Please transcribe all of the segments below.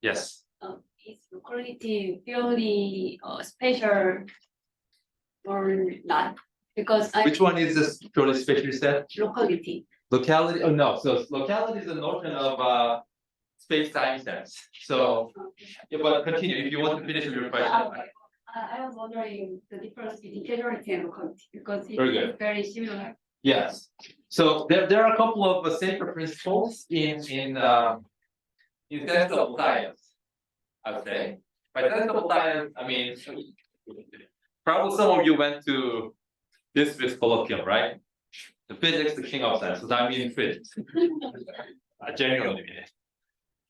Yes. Is locality purely spatial or not? Because Which one is this purely spatial set? locality. Locality, oh no, so locality is a notion of space-time sense. So, yeah, but continue if you want to finish your question. I was wondering the difference between causality and locality because it Very is good. very similar. Yes. So there are a couple of sacred principles in sensible science, I would say. By sensible science, I mean probably some of you went to this colloquium, right? The physics, the king of science. So I mean physics. I genuinely mean it.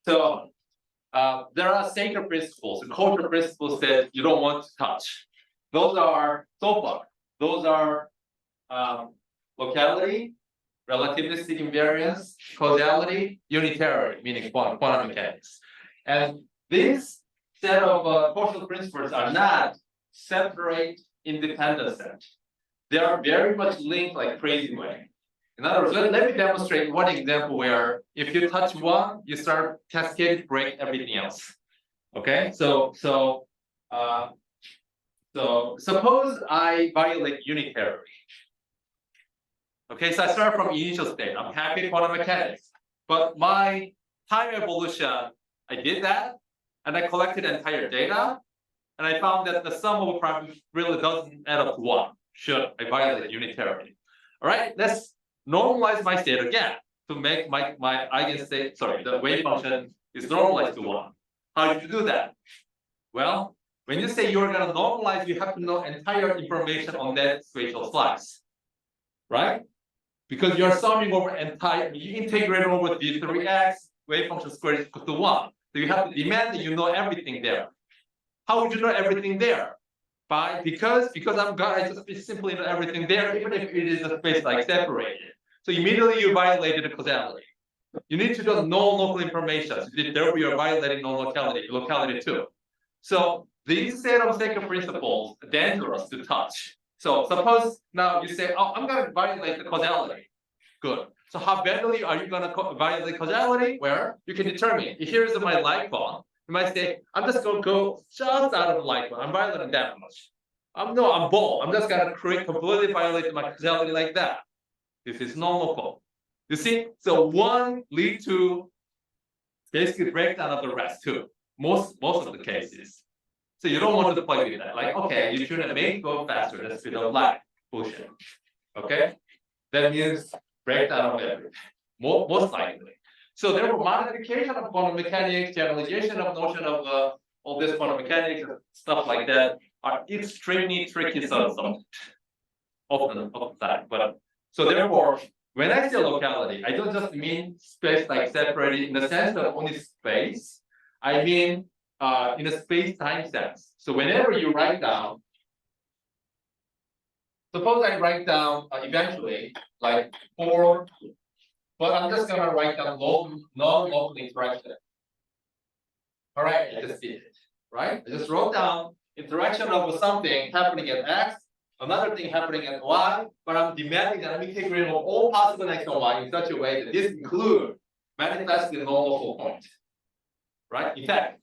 So there are sacred principles. The cultural principles that you don't want to touch. Those are so far. Those are locality, relativistic invariance, causality, unitarity, meaning quantum mechanics. And this set of cultural principles are not separate, independent set. They are very much linked like crazy way. In other words, let me demonstrate one example where if you touch one, you start cascade break everything else. Okay, so suppose I violate unitarity. Okay, so I start from initial state. I'm happy quantum mechanics, but my time evolution, I did that, and I collected entire data, and I found that the sum of problems really doesn't add up to one. Should I violate unitarity? All right, let's normalize my state again to make my eigenstate, sorry, the wave function is normalized to one. How did you do that? Well, when you say you're going to normalize, you have to know entire information on that spatial slice, right? Because you're summing over entire, you integrate over d3x, wave function squared is equal to 1. So you have to demand that you know everything there. How would you know everything there? Because I'm God, I just simply know everything there, even if it is a space like separated. So immediately you violated the causality. You need to know non-local information. So therefore you're violating locality too. So these set of sacred principles are dangerous to touch. So suppose now you say, oh, I'm going to violate the causality. Good. So how badly are you going to violate causality? Where you can determine, here's my light bulb. You might say, I'm just going to go just out of the light bulb. I'm violating that much. I'm bold. I'm just going to completely violate my causality like that. This is non-local. You see? So one lead to basically breakdown of the rest too. Most of the cases. So you don't want to play with that. Like, okay, you should make go faster. That's with a light bullshit. Okay? That means breakdown of everything. Most likely. So therefore, modification of quantum mechanics, generalization of notion of all this quantum mechanics and stuff like that are extremely tricky subjects of the time. But so therefore, when I say locality, I don't just mean space like separated in the sense of only space. I mean in a space-time sense. So whenever you write down, suppose I write down eventually like 4, but I'm just gonna write down non-local interaction. All right, I just did it, right? I just wrote down interaction of something happening at X, another thing happening at Y, but I'm demanding that I'm integrating all possible X and Y in such a way that this includes manifestly non-local point, right? In fact,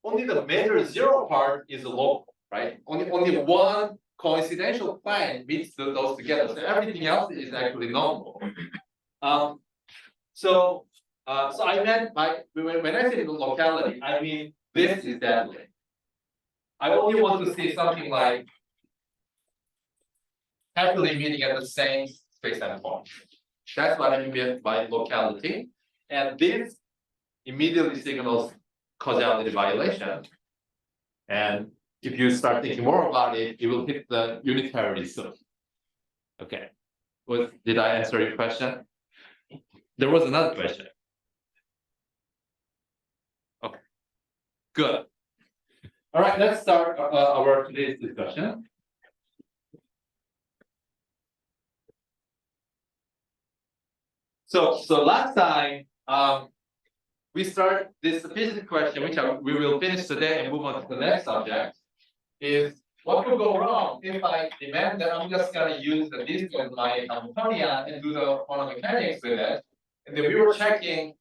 only the major zero part is local, right? Only one coincidental plane meets those together. So everything else is actually non-local. So I meant when I say the locality, I mean this is deadly. I only want to see something like happily meeting at the same space-time point. That's what I mean by locality. And this immediately signals causality violation. And if you start thinking more about it, it will hit the unitarity soon. Okay. Did I answer your question? There was another question. Okay. Good. All right, let's start our today's discussion. So last time we start this physics question, which we will finish today and move on to the next subject, is what could go wrong if I demand that I'm just going to use the disk with my Hamiltonian and do the quantum mechanics with it. And then we were checking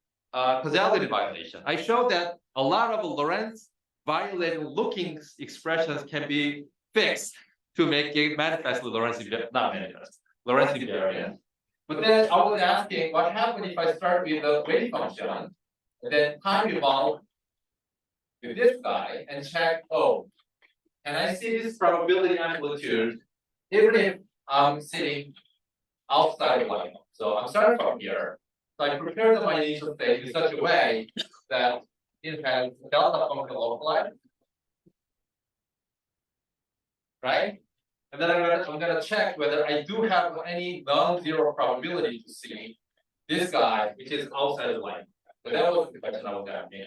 causality violation. I showed that a lot of Lorentz violating looking expressions can be fixed to make it manifest Lorentz invariant, not manifest, Lorentz invariant. But then I was asking, what happens if I start with the wave function, and then time evolve with this guy and check, oh, and I see this probability amplitude, even if I'm sitting outside of line. So I'm starting from here. So I prepare my initial state in such a way that it has delta function localized. Right? And then I'm gonna check whether I do have any non-zero probability to see this guy, which is outside the line. So that was the question I was asking.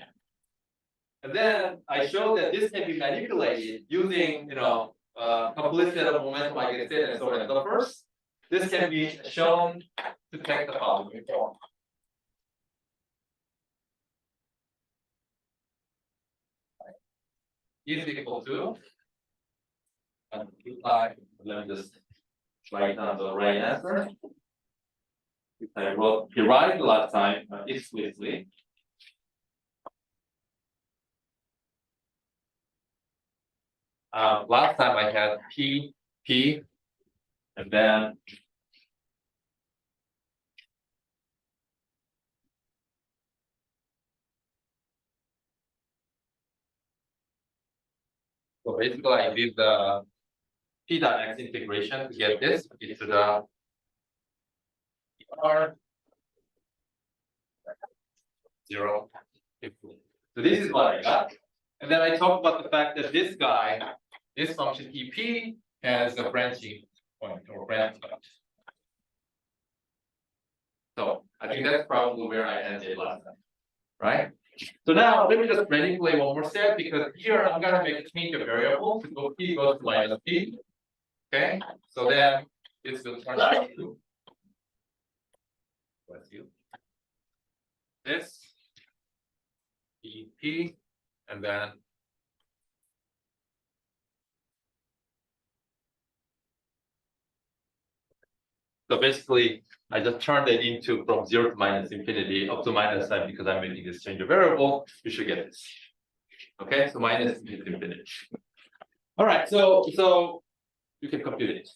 And then I showed that this can be manipulated using, complete set of momentum eigenstate and so on. So first, this can be shown to take the following form. Is equal to, and let me just write down the right answer. I wrote derived last time explicitly. Last time I had P, and then so basically I did the P dot X integration to get this into the R 0. So this is what I got. And then I talked about the fact that this guy, this function EP has a branching point or branch point. So I think that's probably where I ended last time, right? So now let me just manipulate one more step because here I'm gonna make a change of variable to go P goes to minus P. Okay, so then this will turn out to this EP and then so basically I just turned it into from 0 to minus infinity up to minus sign because I'm making this change of variable. You should get this. Okay, so minus infinity. All right, so you can compute it,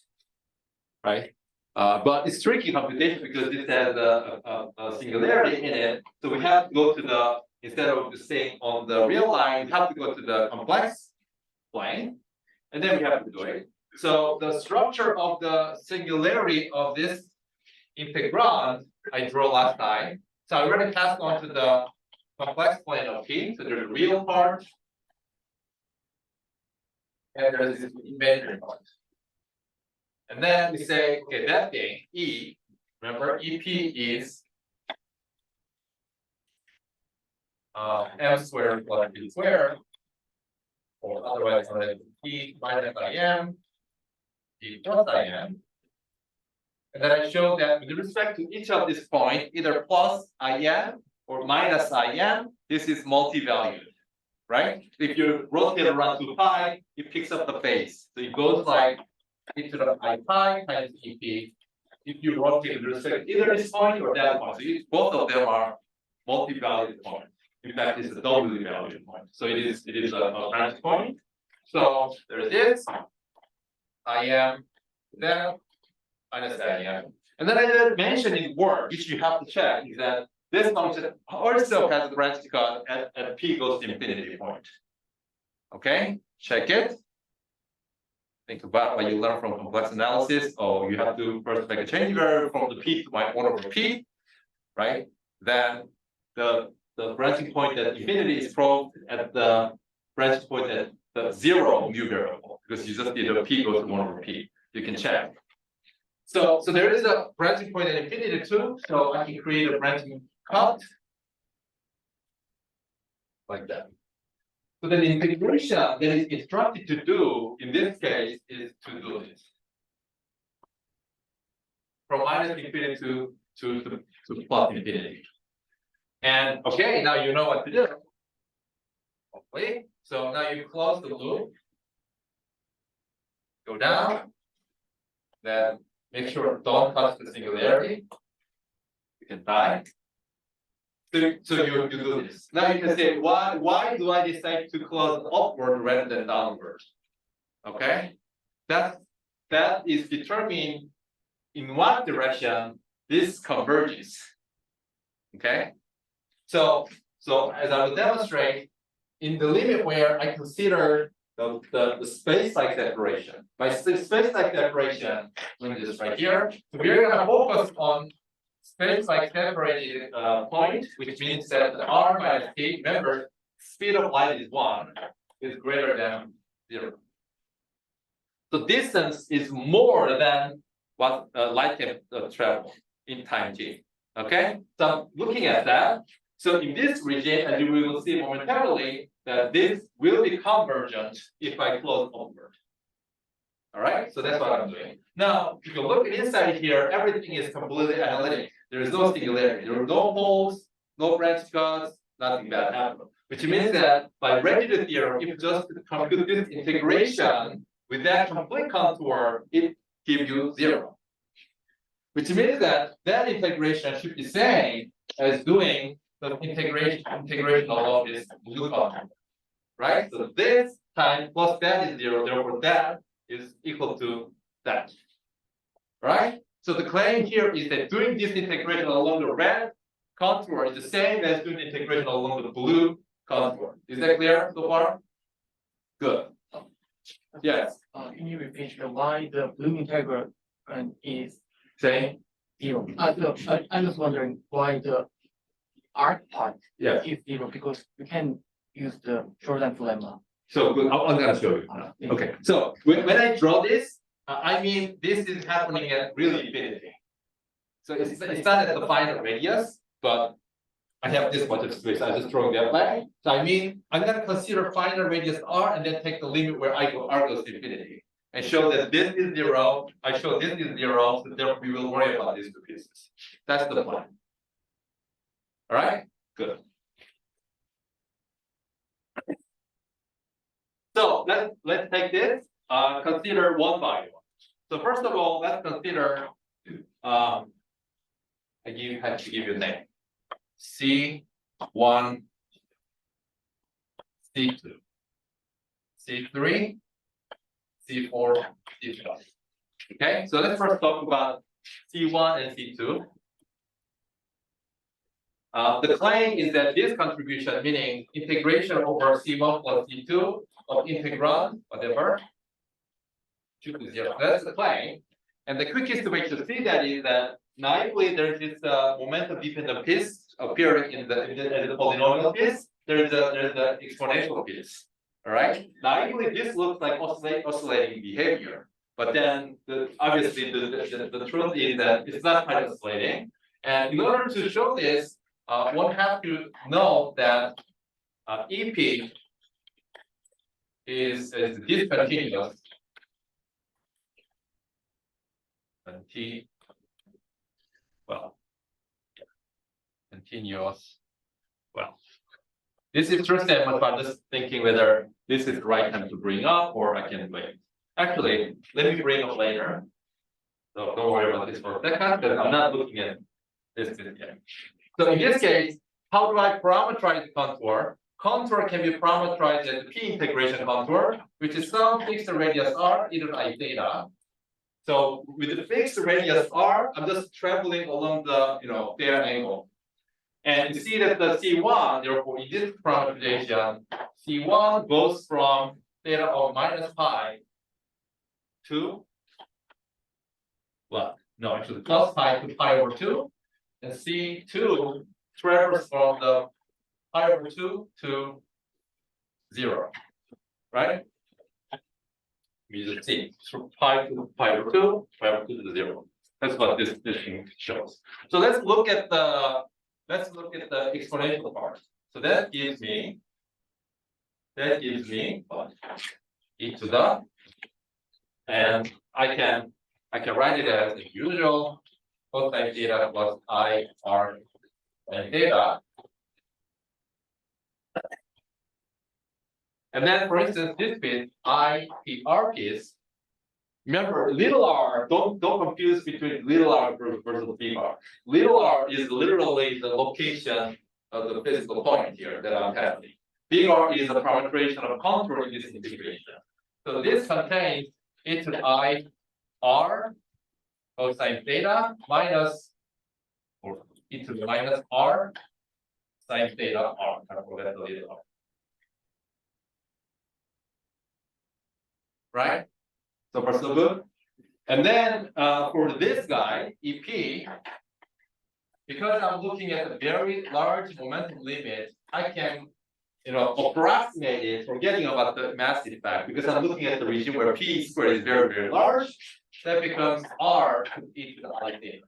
right? But it's tricky computation because this has a singularity in it. So we have to go to the, instead of staying on the real line, we have to go to the complex plane, and then we have to do it. So the structure of the singularity of this integrand I drew last time. So I already passed on to the complex plane of P. So there's a real part, and there's this imaginary part. And then we say, okay, that thing, E, remember EP is M squared plus B squared, or otherwise known as P minus IM, P plus IM. And then I showed that with respect to each of these points, either plus IM or minus IM, this is multi-valued, right? If you rotate around 2 pi, it picks up the phase. So it goes like e to the I pi times EP. If you rotate with respect to either this point or that point, so both of them are multi-valued points. In fact, it's a doubly valued point. So it is a branch point. So there's this IM, then minus IM. And then I did mention in work, which you have to check, is that this function also has a branch because at P goes to infinity point. Okay, check it. Think about what you learn from complex analysis. Oh, you have to first make a change variable from the P to my 1 over P, right? Then the branching point at infinity is probed at the branching point at the 0 mu variable because you just did a P goes to 1 over P. You can check. So there is a branching point at infinity too. So I can create a branching cut like that. So the integration that is instructed to do in this case is to do this. From minus infinity to plus infinity. And okay, now you know what to do. Hopefully. So now you close the loop. Go down. Then make sure don't touch the singularity. You can die. So you do this. Now you can say, why do I decide to close upward rather than downward? Okay, that is determined in what direction this converges. Okay, so as I will demonstrate, in the limit where I consider the space-like separation. By space-like separation, let me just right here. So we're going to focus on space-like separated point, which means that the r minus t. Remember, speed of light is 1, is greater than 0. So distance is more than what light can travel in time t. Okay, so looking at that, so in this region, as you will see momentarily, that this will be convergent if I close upward. All right, so that's what I'm doing. Now, if you look inside here, everything is completely analytic. There is no singularity. There are no holes, no branch cuts, nothing bad happened. Which means that by residue theorem, if you just compute this integration with that complete contour, it gives you 0. Which means that integration should be same as doing the integration along this blue contour. Right? So this time plus that is 0, therefore that is equal to that. Right? So the claim here is that doing this integration along the red contour is the same as doing the integration along the blue contour. Is that clear so far? Good. Yes. Can you repeat why the blue integral is Same. 0? I'm just wondering why the arc part Yeah. is 0, because we can use the Jordan lemma. So good. I'm gonna show you. Okay. So when I draw this, I mean this is happening at really infinity. So it's not at the final radius, but I have this much of space. I just draw that way. So I mean I'm gonna consider final radius r and then take the limit where I go r goes to infinity and show that this is 0. I show this is 0, so therefore we will worry about these two pieces. That's the plan. All right. Good. So let's take this, consider one by one. So first of all, let's consider, I have to give you a name. C1, C2, C3, C4, C5. Okay, so let's first talk about C1 and C2. The claim is that this contribution, meaning integration over C1 plus C2 of integrand, whatever, should be 0. That's the claim. And the quickest way to see that is that naively there's this momentum dependent piece appearing in the polynomial piece. There's the exponential piece. All right. Naively, this looks like oscillating behavior. But then obviously the truth is that it's not quite oscillating. And in order to show this, one has to know that EP is discontinuous. Continuous. Well, this is true statement, but I'm just thinking whether this is the right time to bring up or I can wait. Actually, let me bring up later. So don't worry about this for a second, because I'm not looking at this yet. So in this case, how do I parameterize the contour? Contour can be parameterized as the P integration contour, which is some fixed radius r, either I theta. So with the fixed radius r, I'm just traveling along the theta angle. And you see that the C1, therefore, in this parameterization, C1 goes from theta of minus pi to what? No, actually plus pi to pi over 2. And C2 travels from the pi over 2 to 0, right? We just see from pi to pi over 2, pi over 2 to 0. That's what this thing shows. So let's look at the exponential part. So that gives me what? E to the, and I can write it as the usual cosine theta plus I r and theta. And then, for instance, this piece, I P R piece. Remember, little r, don't confuse between little r versus big R. Little r is literally the location of the physical point here that I'm testing. Big R is the parameterization of contour in this integration. So this contains e to the I R cosine theta minus or e to the minus R sine theta R. I forgot the little R. Right? So far so good. And then for this guy, EP, because I'm looking at a very large momentum limit, I can, approximate it, forgetting about the mass effect, because I'm looking at the region where P squared is very, very large. That becomes R to e to the I theta.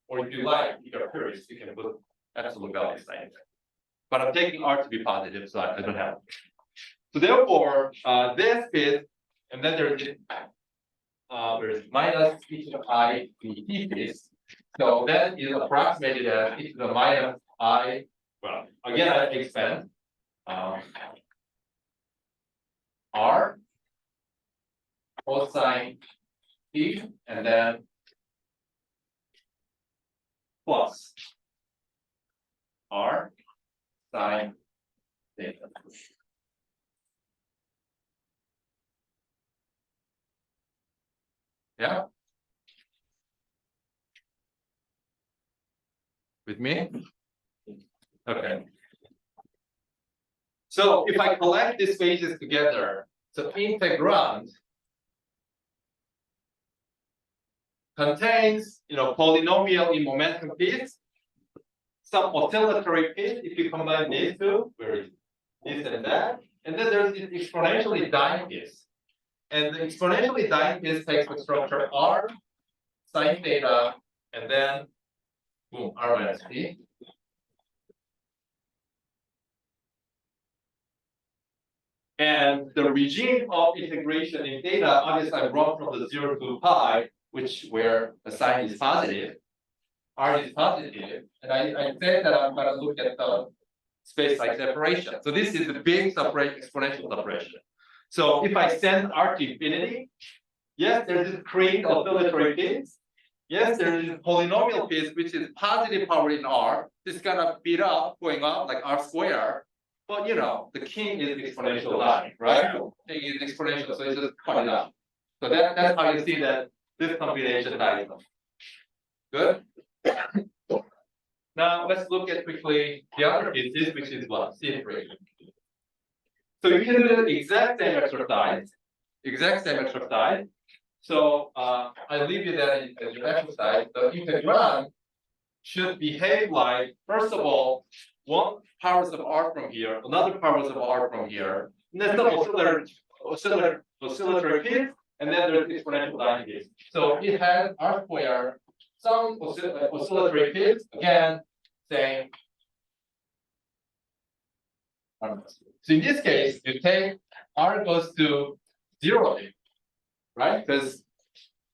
Or if you like, if you're curious, you can put absolute value sign. But I'm taking R to be positive, so I don't have it. So therefore, this is, and then there's minus e to the I P piece. So that is approximated as e to the minus I. Well, again, I expand R cosine P, and then plus R sine theta. Yeah. With me? Okay. So if I collect these phases together, so integrand contains, polynomial in momentum piece, some oscillatory piece if you combine these two, where is this and that, and then there's this exponentially dying piece. And the exponentially dying piece takes the structure R sine theta, and then boom, R minus P. And the regime of integration in theta, obviously I brought from the 0 to pi, where the sign is positive, R is positive, and I said that I'm going to look at the space-like separation. So this is the big exponential separation. So if I send R to infinity, yes, there's this cream oscillatory piece. Yes, there is a polynomial piece which is positive power in R. This kind of beat up, going up like R square. But the king is exponential line, right? King is exponential, so it's just cut it out. So that's how you see that this combination diagram. Good. Now let's look at quickly the other pieces, which is what? C3. So you can do the exact same exercise. So I leave you that as your exercise. The integrand should behave like, first of all, one powers of R from here, another powers of R from here, and then some oscillatory piece, and then there's exponential dying piece. So it has R square, some oscillatory piece, again, same. So in this case, you take R goes to 0, right? Because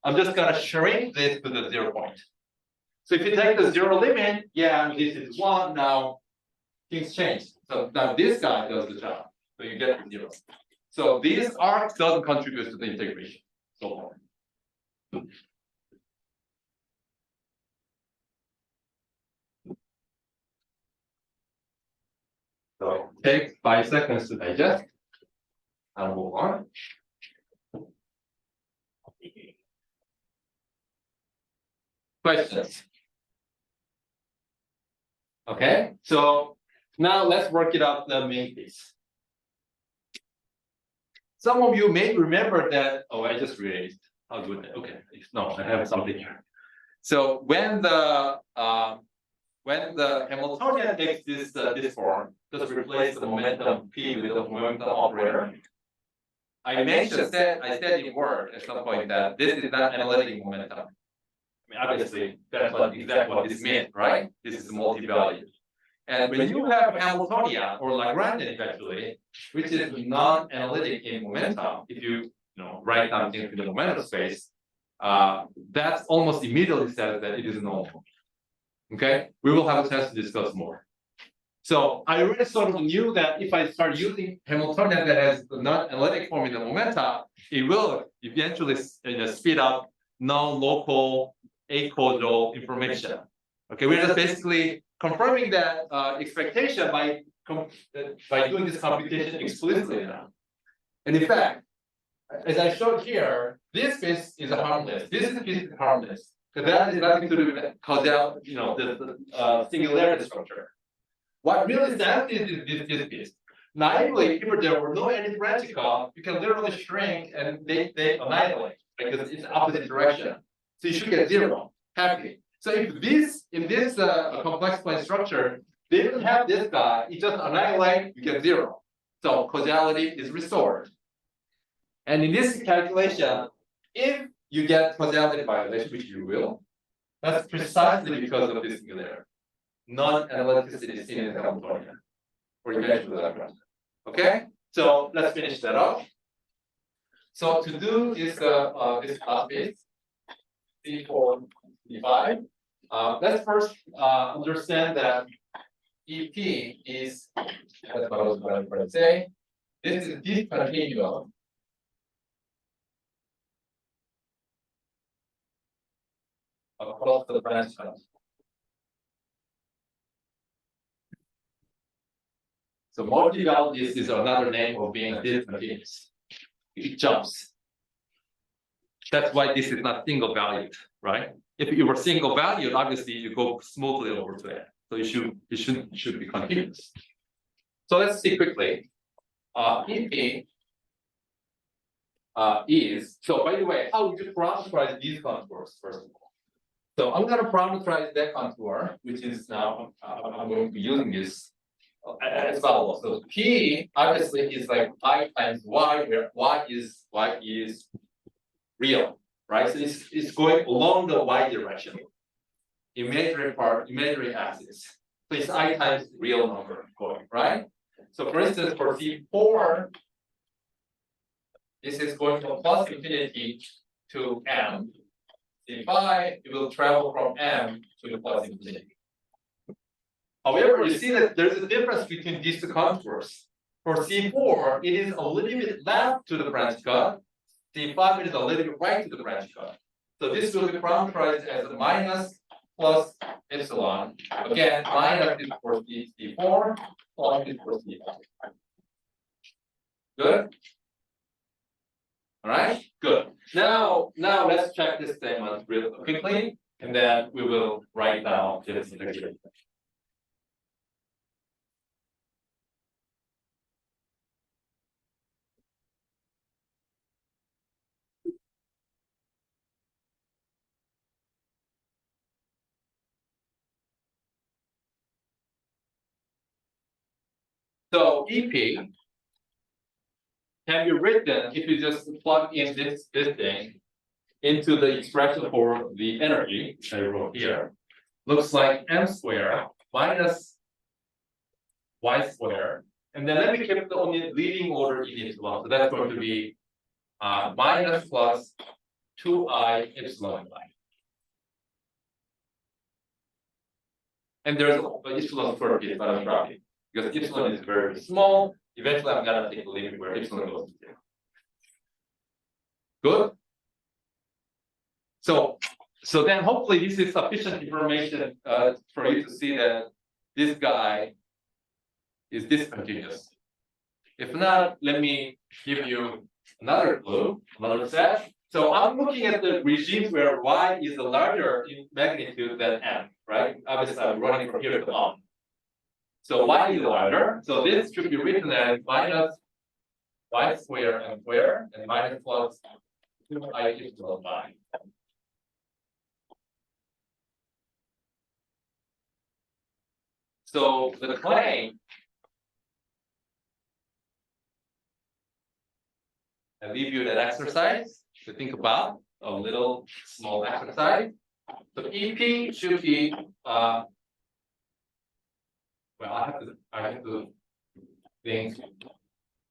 I'm just gonna shrink this to the 0 point. So if you take the 0 limit, yeah, this is 1 now. Things change. So now this guy does the job. So you get to 0. So this arc doesn't contribute to the integration so far. So take 5 seconds to digest. I'll move on. Questions? Okay, so now let's work it out the main piece. Some of you may remember that. Oh, I just realized. How good. Okay, no, I have something here. So when the Hamiltonian takes this form, just replace the momentum P with the momentum operator. I said in Word at some point that this is not analytic momentum. I mean, obviously, that's exactly what this means, right? This is multi-value. And when you have Hamiltonian or Lagrangian eventually, which is non-analytic in momentum, if you write down into the momentum space, that's almost immediately says that it is normal. Okay, we will have a chance to discuss more. So I already sort of knew that if I start using Hamiltonian that has the non-analytic form in the momentum, it will eventually speed up non-local acausal information. Okay, we're just basically confirming that expectation by doing this computation explicitly now. And in fact, as I showed here, this piece is harmless. This piece is harmless. Because that is nothing to do with causal, the singularity structure. What really stands is this piece. Naively, if there were no any branchical, you can literally shrink and they annihilate because it's opposite direction. So you should get zero, happy. So if in this complex plane structure, they didn't have this guy, it just annihilate, you get zero. So causality is restored. And in this calculation, if you get causality violation, which you will, that's precisely because of this singularity. Non-analyticity is seen in California, or eventually that process. Okay, so let's finish that off. So to do this class base, C4, C5, let's first understand that EP is, that's what I was going to say, this is discontinuous. Across the branch house. So multi-valued is another name of being discontinuous. It jumps. That's why this is not single valued, right? If you were single valued, obviously you go smoothly over to it. So it should be continuous. So let's see quickly. EP is, so by the way, how would you parameterize these contours first of all? So I'm going to parameterize that contour, which is now I'm going to be using this as follows. So P obviously is like I times Y, where Y is real, right? So it's going along the Y direction, imaginary axis. So it's I times real number going, right? So for instance, for C4, this is going from plus infinity to M. C5, it will travel from M to the plus infinity. However, you see that there's a difference between these two contours. For C4, it is a little bit left to the branch cut. C5 it is a little bit right to the branch cut. So this will be parameterized as a minus plus epsilon. Again, minus is for C4, plus is for C5. Good? All right, good. Now let's check this statement real quickly, and then we will write down this integration. So EP can be written if you just plug in this thing into the expression for the energy I wrote here. Looks like m squared minus y squared. And then let me keep the only leading order in epsilon. So that's going to be minus plus 2i epsilon y. And there's an epsilon squared piece, but I'm dropping because epsilon is very small. Eventually, I'm gonna take the limit where epsilon goes to 0. Good. So then hopefully this is sufficient information for you to see that this guy is discontinuous. If not, let me give you another clue, another set. So I'm looking at the regimes where y is larger in magnitude than m, right? Obviously, I'm running from here to on. So y is larger. So this should be written as minus y squared m squared and minus plus 2i epsilon y. So the claim, I leave you that exercise to think about, a little small exercise. So EP should be well, I have to think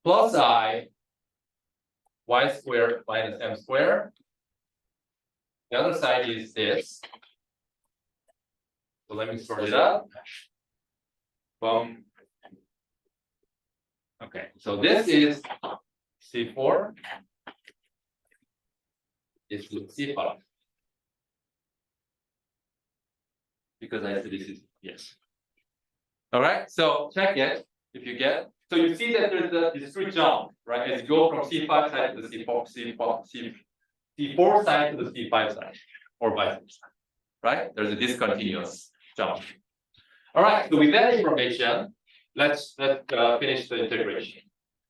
plus I y squared minus m squared. The other side is this. So let me sort it out. Boom. Okay, so this is C4. This is C5. Because I said this is yes. All right, so check it if you get. So you see that there's a discrete jump, right? As you go from C5 side to the C4 side to the C5 side, or vice versa, right? There's a discontinuous jump. All right, so with that information, let's finish the integration.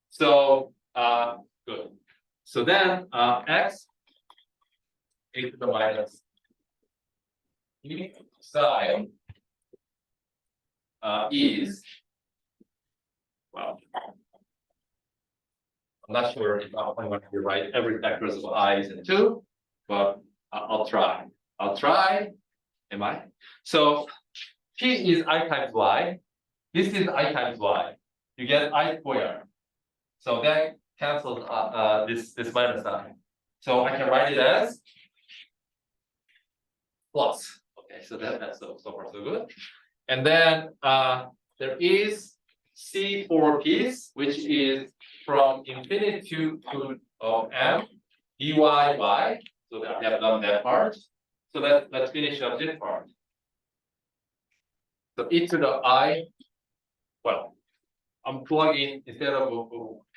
So good. So then x e to the minus e psi is, well, I'm not sure if I'm going to write every factors of i's and 2, but I'll try. Am I? So p is I times y. This is I times y. You get I squared. So that cancels this minus sign. So I can write it as plus. Okay, so that's so far so good. And then there is C4 piece, which is from infinity to m dy. So I have done that part. So let's finish up this part. So e to the I, well, I'm plugging instead of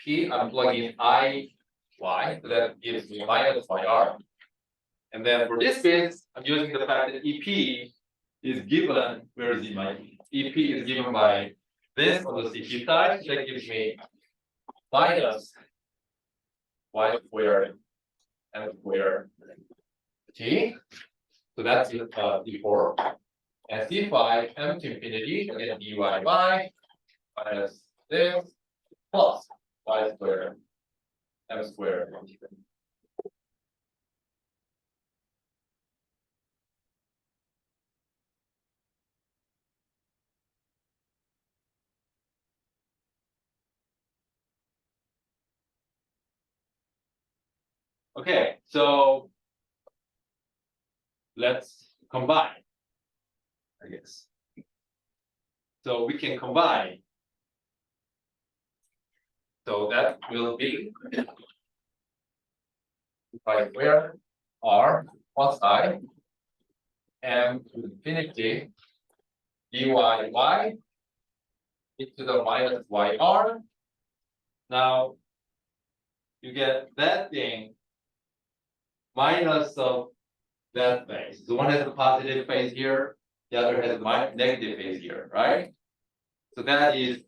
p, I'm plugging I y, so that gives me minus yr. And then for this bit, I'm using the fact that EP is given, where is my EP is given by this on the CP side, that gives me minus y squared m squared t. So that's D4. And C5 m to infinity, again dy by minus this plus y squared m squared. Okay, so let's combine, I guess. So we can combine. So that will be by where r plus I m to infinity dy y e to the minus yr. Now you get that thing minus of that phase. So one has a positive phase here, the other has a negative phase here, right? So that is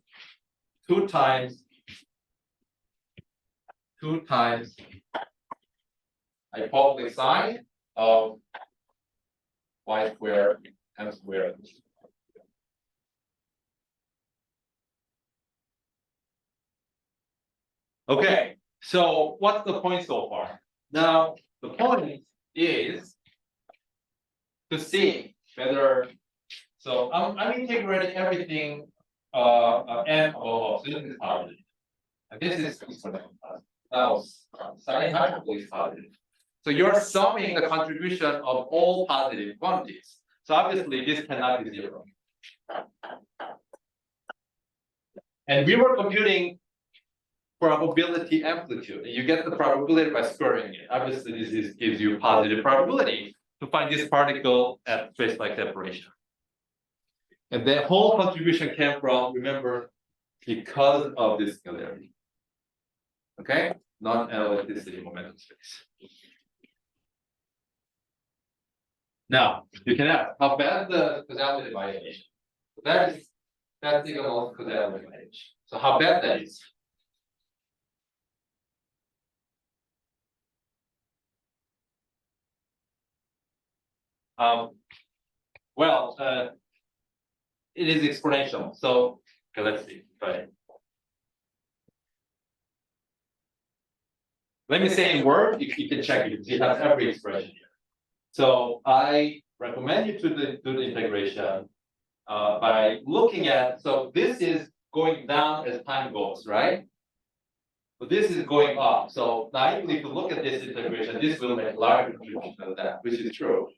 2 times hyperbolic sine of y squared m squared. Okay, so what's the point so far? Now the point is to see whether, so I'm integrating everything n so this is positive, and this is exponential positive. Now sine hyperbole is positive. So you're summing the contribution of all positive quantities. So obviously this cannot be 0. And we were computing probability amplitude. You get the probability by squaring it. Obviously this gives you positive probability to find this particle at space-like separation. And the whole contribution came from, remember, because of this scalarity. Okay? Non-analyticity momentum space. Now, you can ask, how bad the causality violation? That's equal to causality violation. So how bad that is? Well, it is exponential. So okay, let's see. Right. Let me say in Word, you can check it. You have every expression here. So I recommend you to do the integration by looking at, so this is going down as time goes, right? But this is going up. So naively, if you look at this integration, this will make larger contribution than that, which is true.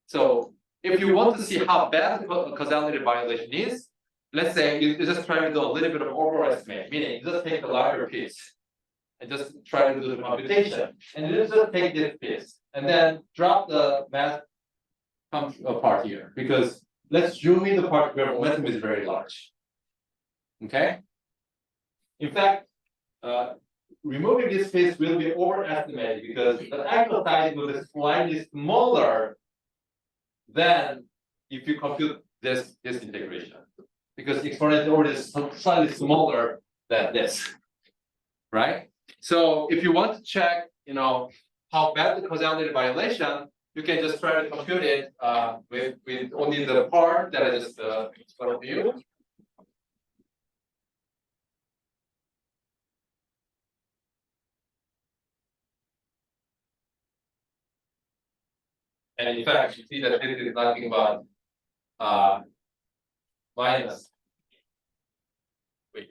So if you want to see how bad the causality violation is, let's say you just try to do a little bit of overestimate, meaning you just take a larger piece and just try to do the computation, and you just take this piece and then drop the math part here, because let's zoom in the part where momentum is very large. Okay? In fact, removing this space will be overestimated because the actual size will be slightly smaller than if you compute this integration. Because exponential order is slightly smaller than this. Right? So if you want to check, how bad the causality violation, you can just try to compute it with only the part that I just explained to you. And in fact, you see that this is nothing but minus. Wait,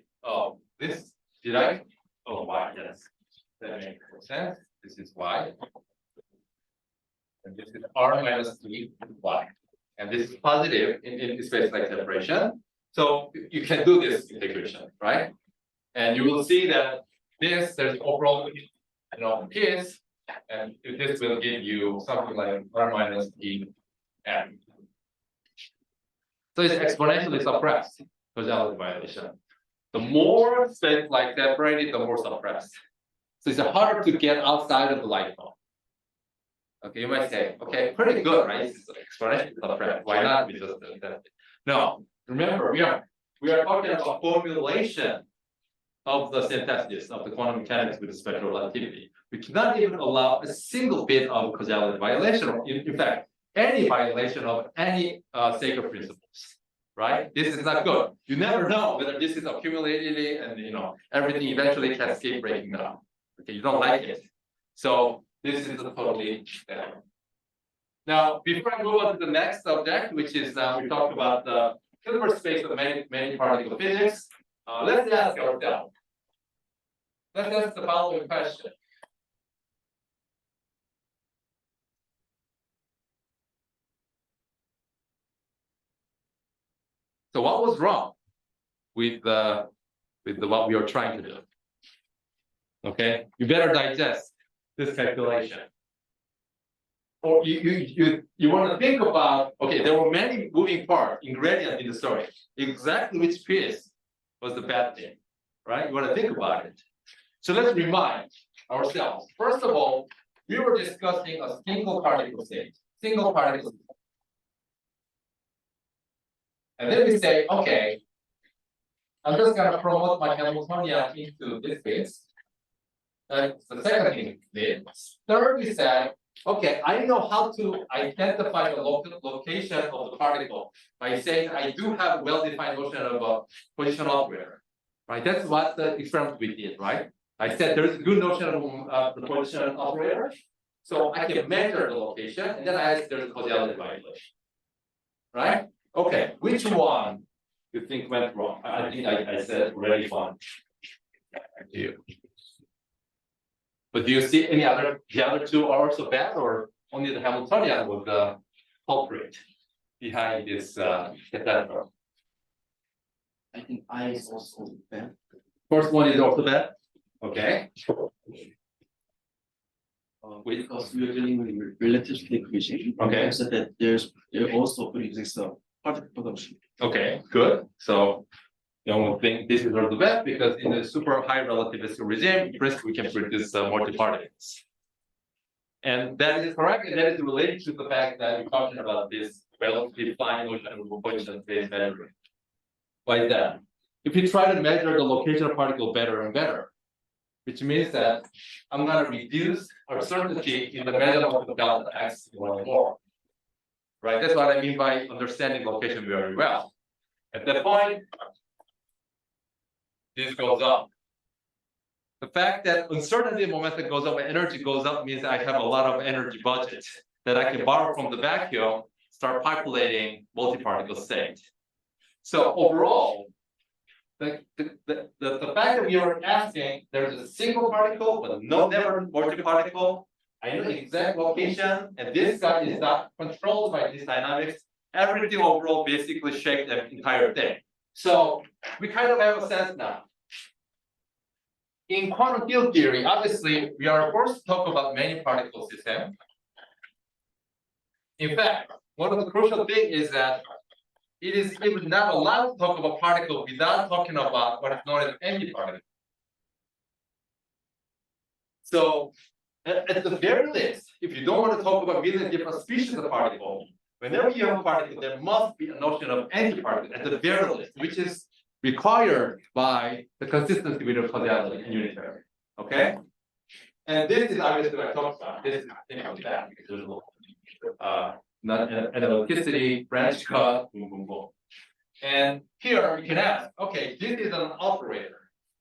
this did I? Oh, y, yes. That makes sense. This is y. And this is r minus 3y. And this is positive in space-like separation. So you can do this integration, right? And you will see that there's overall, case, and this will give you something like r minus e n. So it's exponentially suppressed causality violation. The more space-like separated, the more suppressed. So it's harder to get outside of the light bulb. Okay, you might say, okay, pretty good, right? It's exponentially suppressed. Why not? We just do that. No, remember, we are talking about formulation of the synthesis of the quantum mechanics with the spectral relativity. We cannot even allow a single bit of causality violation, or in fact, any violation of any sacred principles. Right? This is not good. You never know whether this is accumulated and everything eventually cascade breaking down. Okay, you don't like it. So this is totally bad. Now, before I move on to the next subject, which is we talked about the Hilbert space of many particle physics. Let's ask ourselves. Let's ask the following question. So what was wrong with what we are trying to do? Okay, you better digest this calculation. Or you want to think about, okay, there were many moving parts, ingredients in the story. Exactly which piece was the bad thing, right? You want to think about it. So let's remind ourselves. First of all, we were discussing a single particle state. Single particle state. And then we say, okay, I'm just going to promote my Hamiltonian into this case. That's the second thing we did. Third, we said, okay, I know how to identify the location of the particle by saying I do have a well-defined notion of a position operator. Right? That's what the experiment we did, right? I said there's a good notion of the position operator. So I can measure the location, and then I ask there's a causality violation. Right? Okay, which one you think went wrong? I think I said already one. But do you see the other two are also bad, or only the Hamiltonian was the culprit behind this cathedral? I think I is also bad. First one is also bad. Okay. Because we are dealing with relativity equation. Okay. So that there also exists a particle production. Okay, good. So you don't think this is also bad because in the super high relativistic regime, first we can produce multi-particles. And that is correct, and that is related to the fact that we're talking about this relatively fine notion of position space measuring. Why is that? If you try to measure the location of particle better and better, which means that I'm going to reduce uncertainty in the measurement of the delta x more and more. Right? That's what I mean by understanding location very well. At that point, this goes up. The fact that uncertainty momentum goes up and energy goes up means I have a lot of energy budget that I can borrow from the vacuum, start populating multi-particle state. So overall, the fact that we are asking there's a single particle but never multi-particle, I know the exact location, and this guy is not controlled by this dynamics. Everything overall basically shaped the entire thing. So we kind of have a sense now. In quantum field theory, obviously, we are forced to talk about many particle system. In fact, one of the crucial things is that it is even not allowed to talk about particle without talking about what is known as antiparticle. So at the very least, if you don't want to talk about million different species of particle, whenever you have a particle, there must be a notion of antiparticle at the very least, which is required by the consistency with the causality and unitary. Okay? And this is obviously what I talked about. This is that because there's a little analyticity, branch cut, boom, boom, boom. And here you can ask, okay, this is an operator,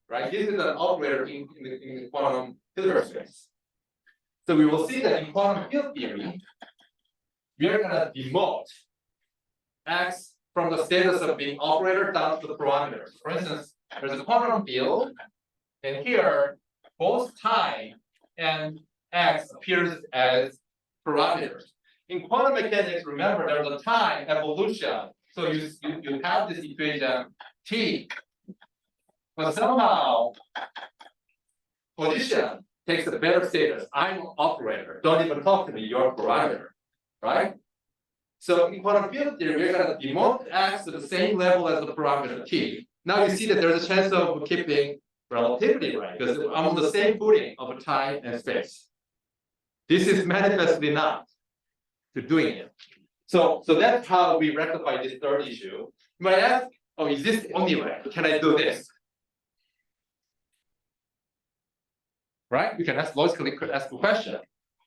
right? This is an operator in the quantum filter space. So we will see that in quantum field theory, we are going to demote X from the status of being operator down to the parameters. For instance, there's a quantum field, and here both time and X appears as parameters. In quantum mechanics, remember there's a time evolution. So you have this equation T, but somehow position takes a better status. I'm an operator. Don't even talk to me, you're a parameter, right? So in quantum field theory, we're going to demote X to the same level as the parameter T. Now you see that there's a chance of keeping relativity right, because I'm on the same footing of time and space. This is manifestly not to doing it. So that's how we rectify this third issue. You might ask, oh, is this the only way? Can I do this? Right? You can logically ask a question.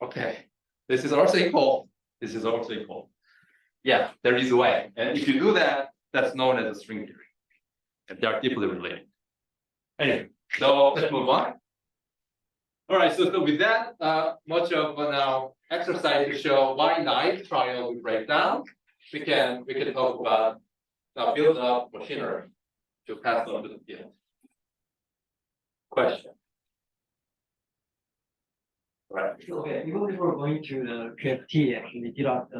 Okay, this is also equal. This is also equal. Yeah, there is a way. And if you do that, that's known as a string theory. And they are deeply related. Anyway, so let's move on. All right, so with that, much of now exercise to show why knife trial we break down. We can talk about build up machinery to pass on to the field. Question. Right. Okay, even before going to the QFT, actually did not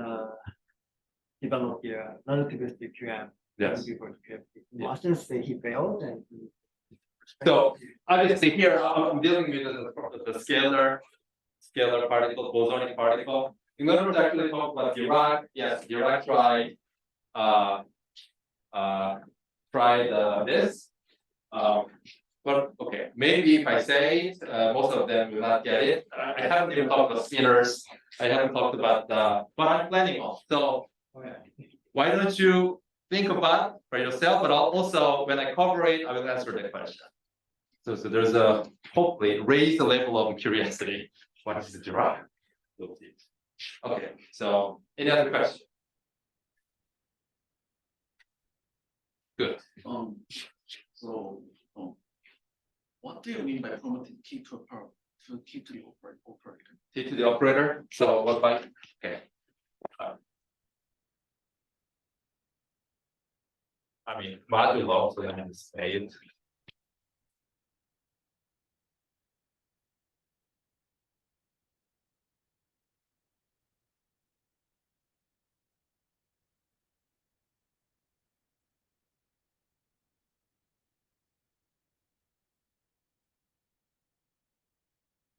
develop the relativistic QM. Yes. Before the QFT. Yeah. Austin say he failed and. So obviously here I'm dealing with the scalar particle, bosonic particle. In order to actually talk about Dirac, yes, Dirac tried this. But okay, maybe if I say it, most of them will not get it. I haven't even talked about spinners. I haven't talked about but I'm planning on. So why don't you think about for yourself, but I'll also when I cover it, I will answer that question. So there's a hopefully raise the level of curiosity. What is the Dirac? Okay, so any other question? Good. So, what do you mean by promoting T to a power to T to the operator? T to the operator. So what by okay. I mean modulo, so I'm saying.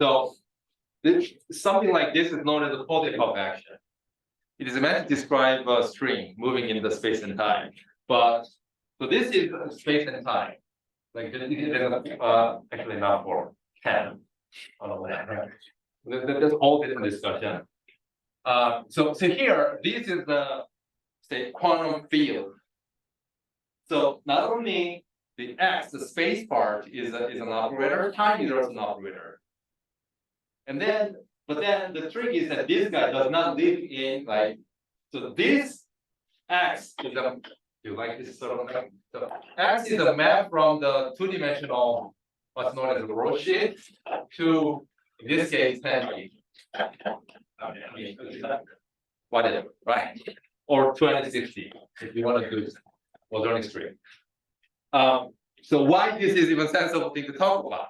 So something like this is known as a Polyakov action. It is meant to describe a string moving in the space and time. But so this is space and time. Like actually not for 10 on the left. There's all different discussion. So here, this is the say quantum field. So not only the X, the space part is an operator, time is also an operator. And then, but then the trick is that this guy does not live in like, so this X is a, do you like this sort of thing? So X is a map from the two-dimensional, what's known as a row sheet to, in this case, 10. Whatever, right? Or 260, if you want to do bosonic string. So why this is even sensible thing to talk about?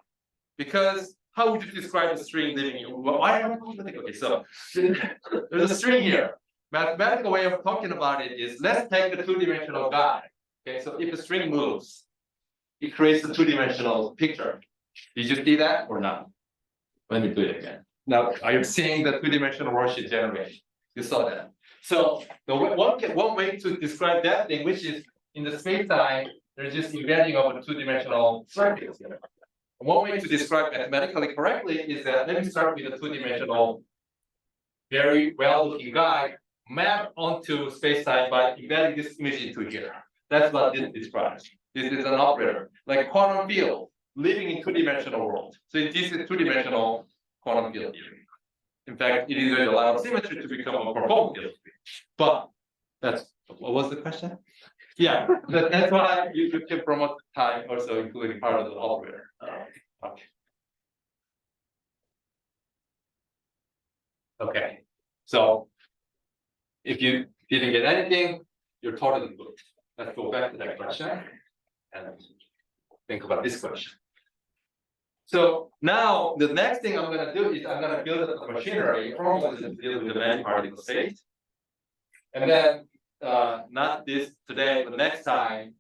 Because how would you describe a string living in? Why am I talking about it? Okay, so there's a string here. Mathematical way of talking about it is let's take the two-dimensional guy. Okay, so if a string moves, it creates a two-dimensional picture. Did you see that or not? Let me do it again. Now, are you seeing the two-dimensional worksheet generation? You saw that. So the one way to describe that thing, which is in the space time, there's just embedding of a two-dimensional surface. One way to describe mathematically correctly is that let me start with a two-dimensional, very well-looking guy mapped onto space-time by embedding this image into here. That's what this describes. This is an operator, like quantum field, living in two-dimensional world. So this is two-dimensional quantum field theory. In fact, it is a lot of symmetry to become a conformal field. But that's what was the question? Yeah, that's why you can promote time also including part of the operator. Okay. Okay, so if you didn't get anything, you're totally good. Let's go back to that question and think about this question. So now the next thing I'm going to do is I'm going to build up a machinery formally to deal with the many particle state. And then not this today, but next time,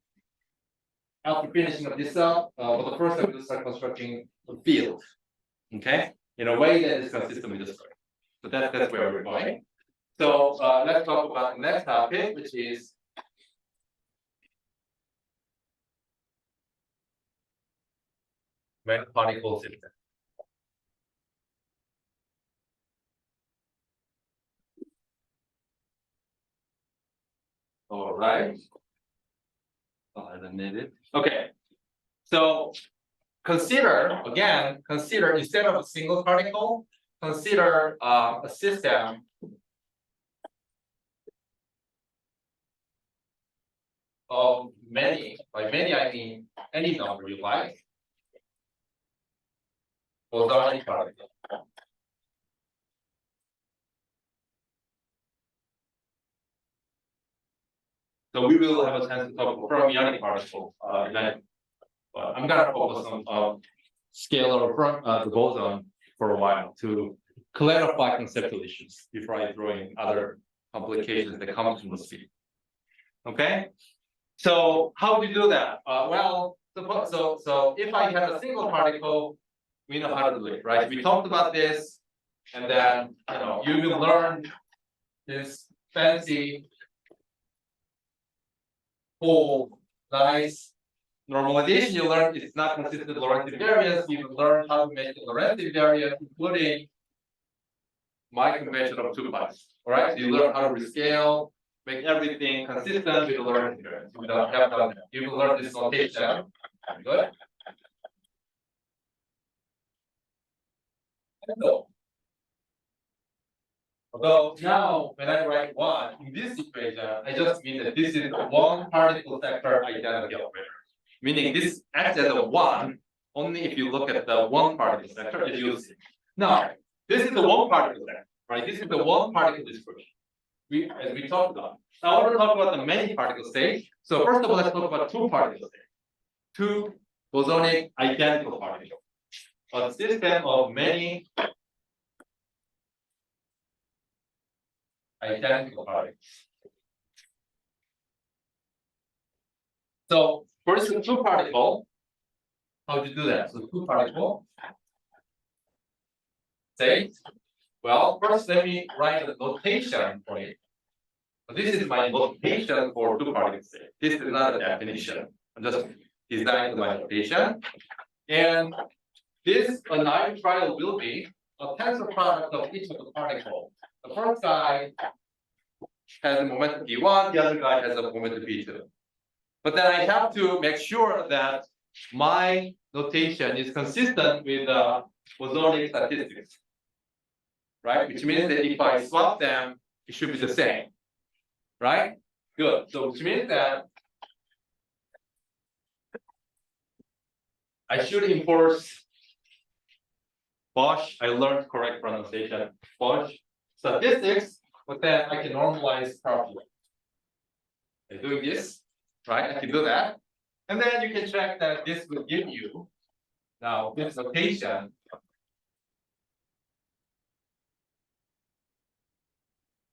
after finishing up this up, for the first time we'll start constructing a field. Okay, in a way that is consistent with the story. So that's where we're going. So let's talk about the next topic, which is many particle system. All right. Oh, I don't need it. Okay. So consider instead of a single particle, consider a system of many. By many, I mean any number you like. Bosonic particle. So we will have a chance to talk about fermionic particles then. But I'm gonna focus on scalar the boson for a while to clarify conceptual issues before I throw in other complications that come from the field. Okay, so how do you do that? Well, so if I have a single particle, we know how to do it, right? We talked about this, and then you will learn this fancy whole nice normalization. You learn it's not consistent with Lorentz invariance. You learn how to make the Lorentz invariant, including my convention of 2 pi's. All right, so you learn how to rescale, make everything consistent with the Lorentz invariance. You don't have done that. You will learn this notation. Good. So, although now when I write 1 in this equation, I just mean that this is one particle sector identity operator. Meaning this acts as a 1 only if you look at the one particle sector as you see. Now, this is the one particle sector, right? This is the one particle description. As we talked about. Now I want to talk about the many particle state. So first of all, let's talk about 2 particle state. 2 bosonic identical particles. A system of many identical particles. So first, the 2 particle. How do you do that? So 2 particle state. Well, first let me write a notation for it. So this is my notation for 2 particle state. This is not a definition. I'm just designing my notation. And this an trial will be a tensor product of each of the particles. The first guy has a momentum B1, the other guy has a momentum B2. But then I have to make sure that my notation is consistent with bosonic statistics, right? Which means that if I swap them, it should be the same, right? Good. So which means that I should enforce Bosch. I learned correct pronunciation. Bosch statistics, but then I can normalize properly. By doing this, right? I can do that. And then you can check that this will give you now this notation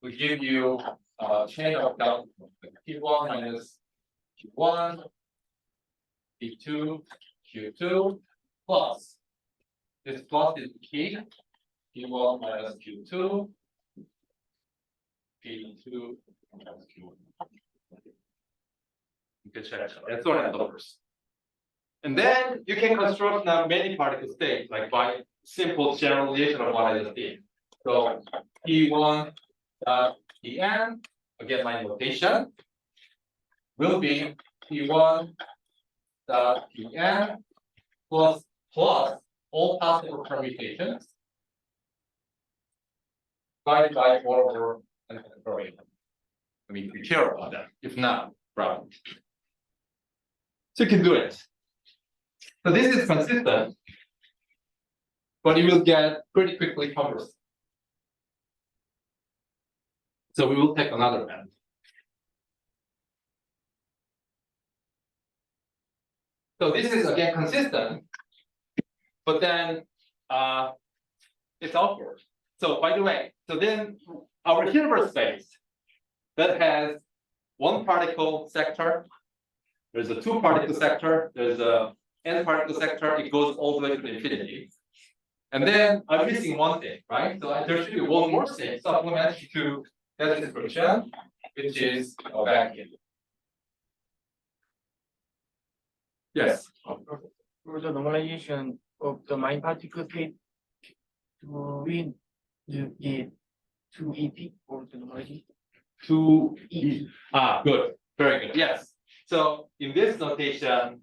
will give you a chain of Q1 minus Q1, Q2, Q2 plus this plus is key Q1 minus Q2 P2 times Q1. You can check and so on and so forth. And then you can construct now many particle states, like by simple generalization of what I just did. So P1 Pn, again my notation, will be P1 Pn plus all possible permutations divided by 4 over n factorial. I mean, be careful about that. If not, problem. So you can do it. So this is consistent, but it will get pretty quickly cumbersome. So we will take another method. So this is again consistent, but then it's awkward. So by the way, so then our Hilbert space that has one particle sector, there's a two particle sector, there's a n particle sector, it goes all the way to infinity. And then I'm missing one thing, right? So there should be one more thing supplementary to that description, which is a vacuum. Yes. For the normalization of the mine particle state to win the 2EP for the normalization. 2E. Good. Very good. Yes. So in this notation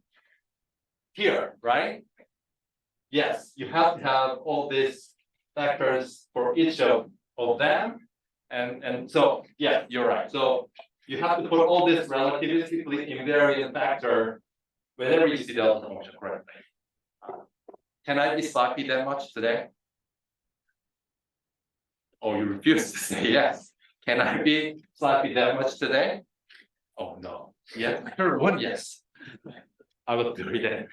here, right? Yes, you have to have all these factors for each of them. And so, yeah, you're right. So you have to put all this relativistically invariant factor whenever you see the delta function correctly. Can I be sloppy that much today? Oh, you refuse to say yes. Can I be sloppy that much today? Oh, no. Yeah, I heard one yes. I will do it anyway.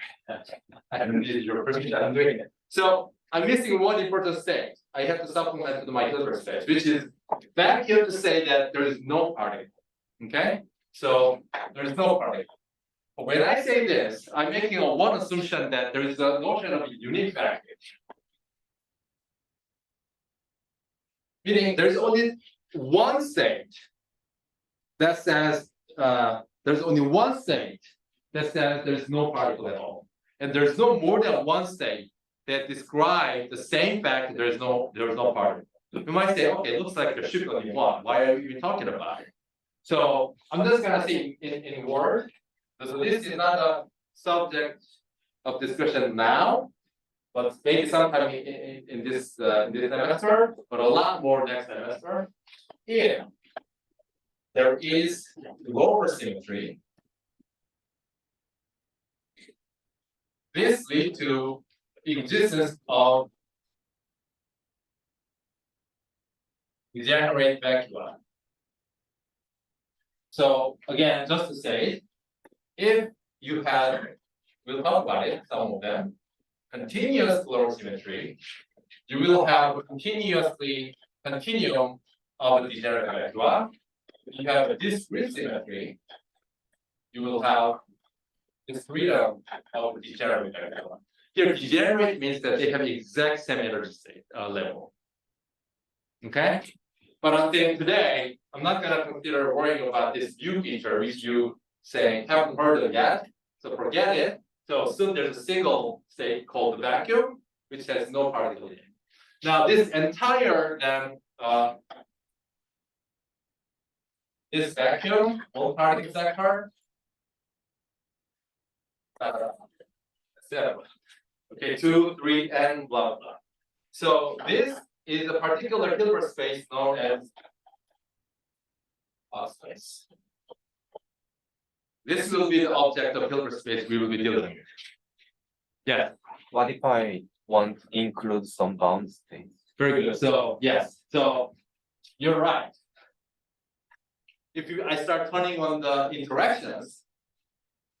I haven't needed your permission, I'm doing it. So I'm missing one important state. I have to supplement to my Hilbert space, which is vacuum to say that there is no particle. Okay? So there is no particle. When I say this, I'm making one assumption that there is a notion of a unique vacuum. Meaning there's only one state that says there's only one state that says there's no particle at all. And there's no more than one state that describes the same fact that there's no particle. You might say, okay, it looks like there should be only one. Why are we even talking about it? So I'm just gonna say in words. So this is not a subject of discussion now, but maybe sometime in this semester, but a lot more next semester. If there is lower symmetry, this leads to existence of degenerate vacua. So again, just to say, if you had, we'll talk about it, some of them, continuous lower symmetry, you will have a continuum of a degenerate vacua. If you have a discrete symmetry, you will have this freedom of degenerate vacua. Here, degenerate means that they have the exact same energy state level. Okay? But I'm saying today, I'm not going to consider worrying about this U feature, which you say haven't heard of yet. So forget it. So soon there's a single state called the vacuum, which has no particle in it. Now, this entire this vacuum, all particle sector, okay, 2, 3, and blah blah. So this is a particular Hilbert space known as space. This will be the object of Hilbert space we will be dealing with. Yeah. What if I want to include some bound states? Very good. So yes. So you're right. If I start turning on the interactions,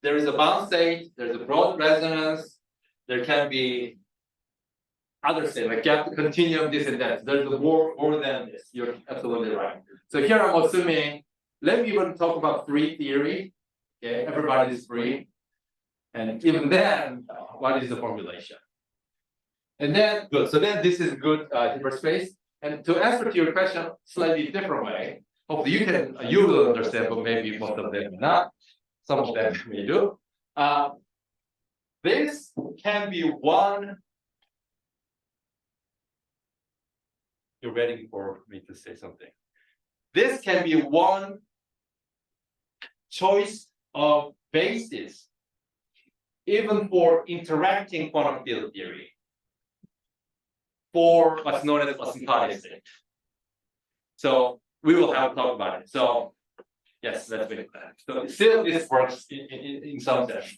there is a bound state, there's a broad resonance, there can be other states like gap continuum, this and that. There's more than this. You're absolutely right. So here I'm assuming, let me even talk about free theory. Okay, everybody is free. And even then, what is the formulation? And then, good. So then this is good Hilbert space. And to answer to your question slightly different way, hopefully you will understand, but maybe most of them not. Some of them may do. This can be one. You're waiting for me to say something. This can be one choice of basis, even for interacting quantum field theory, for what's known as asymptotic state. So we will have a talk about it. So yes, let's wait for that. So still this works in some sense.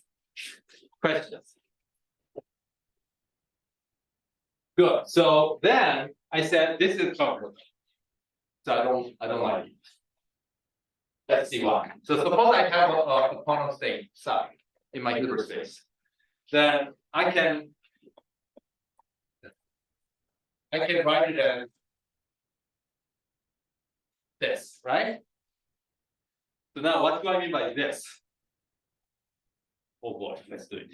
Questions? Good. So then I said this is covered. So I don't like it. Let's see why. So suppose I have a quantum state psi in my Hilbert space. Then I can write it as this, right? So now what do I mean by this? Oh boy, let's do it.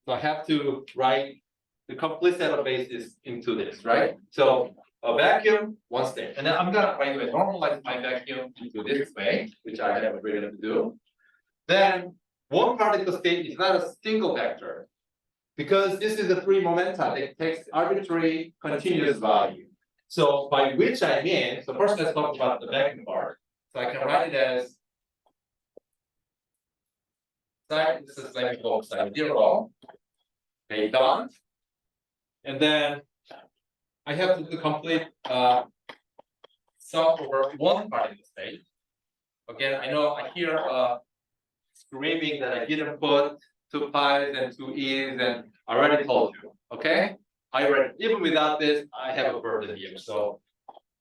So I have to write the complete set of bases into this, right? So a vacuum, one state. And then I'm gonna right away normalize my vacuum into this way, which I have agreed to do. Then one particle state is not a single vector, because this is a free momentum. It takes arbitrary continuous value. So by which I mean, so first let's talk about the vacuum part. So I can write it as psi, this is let me go psi 0, okay, done. And then I have to do complete sum over one particle state. Again, I know I hear screaming that I didn't put 2 pi's and 2 e's, and I already told you. Okay, I already, even without this, I have a burden here. So,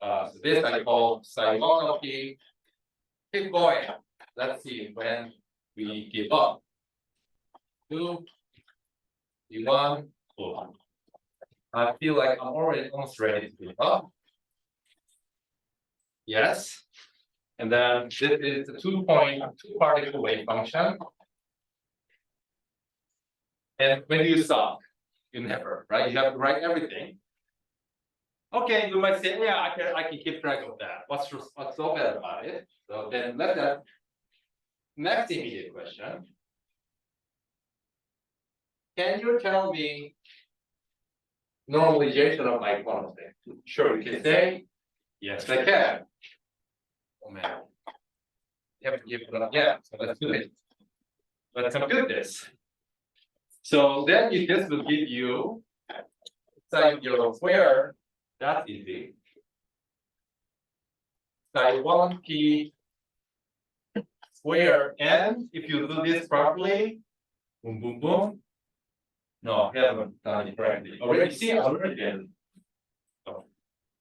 so this I call psi 1 of p. Keep going. Let's see when we give up. 2, 1, 4. I feel like I'm already almost ready to give up. Yes. And then this is the 2 particle wave function. And when you stop, you never, right? You have to write everything. Okay, you might say, yeah, I can keep track of that. What's so bad about it? So then let that next immediate question. Can you tell me normalization of my quantum state? Sure, you can say, yes, I can. Oh man. You have to give it up. Yeah, so let's do it. Let's compute this. So then this will give you psi 0 square. That's easy. Psi 1 p square. And if you do this properly, boom, boom, boom. No, I haven't done it correctly. Already see, I already did. So,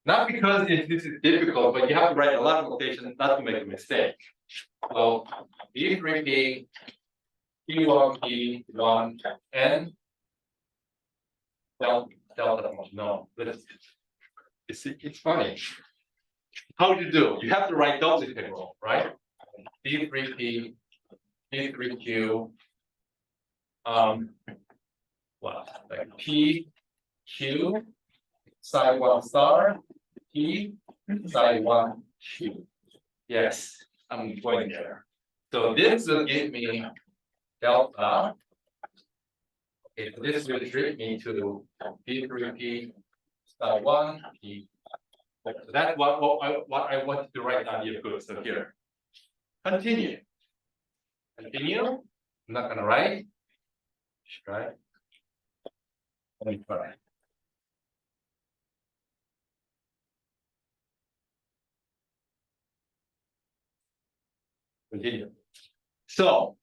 not because this is difficult, but you have to write a lot of notation not to make a mistake. So B3P, P1P, 1, and delta function. No, it's funny. How do you do? You have to write those integral, right? B3P, P3Q, what? Like P, Q, psi 1 star, P, psi 1, Q. Yes, I'm going there. So this will give me delta. Okay, so this will treat me to P3P, psi 1, P. So that's what I wanted to write down here. Good. So here. Continue. Continue. I'm not gonna write. Right. Let me try. Continue. So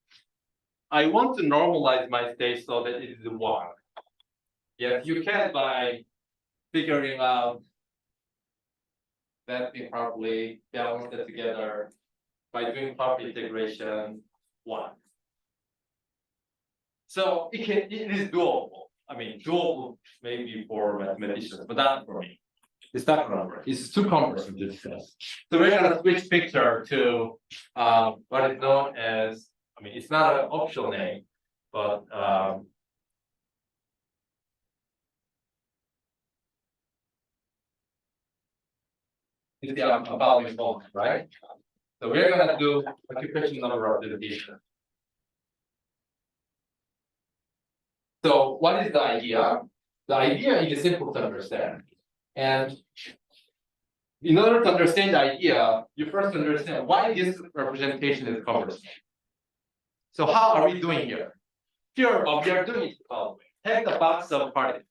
I want to normalize my state so that it is 1. Yes, you can by figuring out that thing properly, balance it together by doing proper integration 1. So it is doable. I mean, doable maybe for mathematicians, but not for me. It's not gonna work. It's too cumbersome to discuss. So we're gonna switch picture to what is known as, I mean, it's not an official name, but is the abounding moment, right? So we're gonna do occupation number of the division. So what is the idea? The idea is simple to understand. And in order to understand the idea, you first understand why this representation is cumbersome. So how are we doing here? Here, what we are doing is the following. Take the box of particles.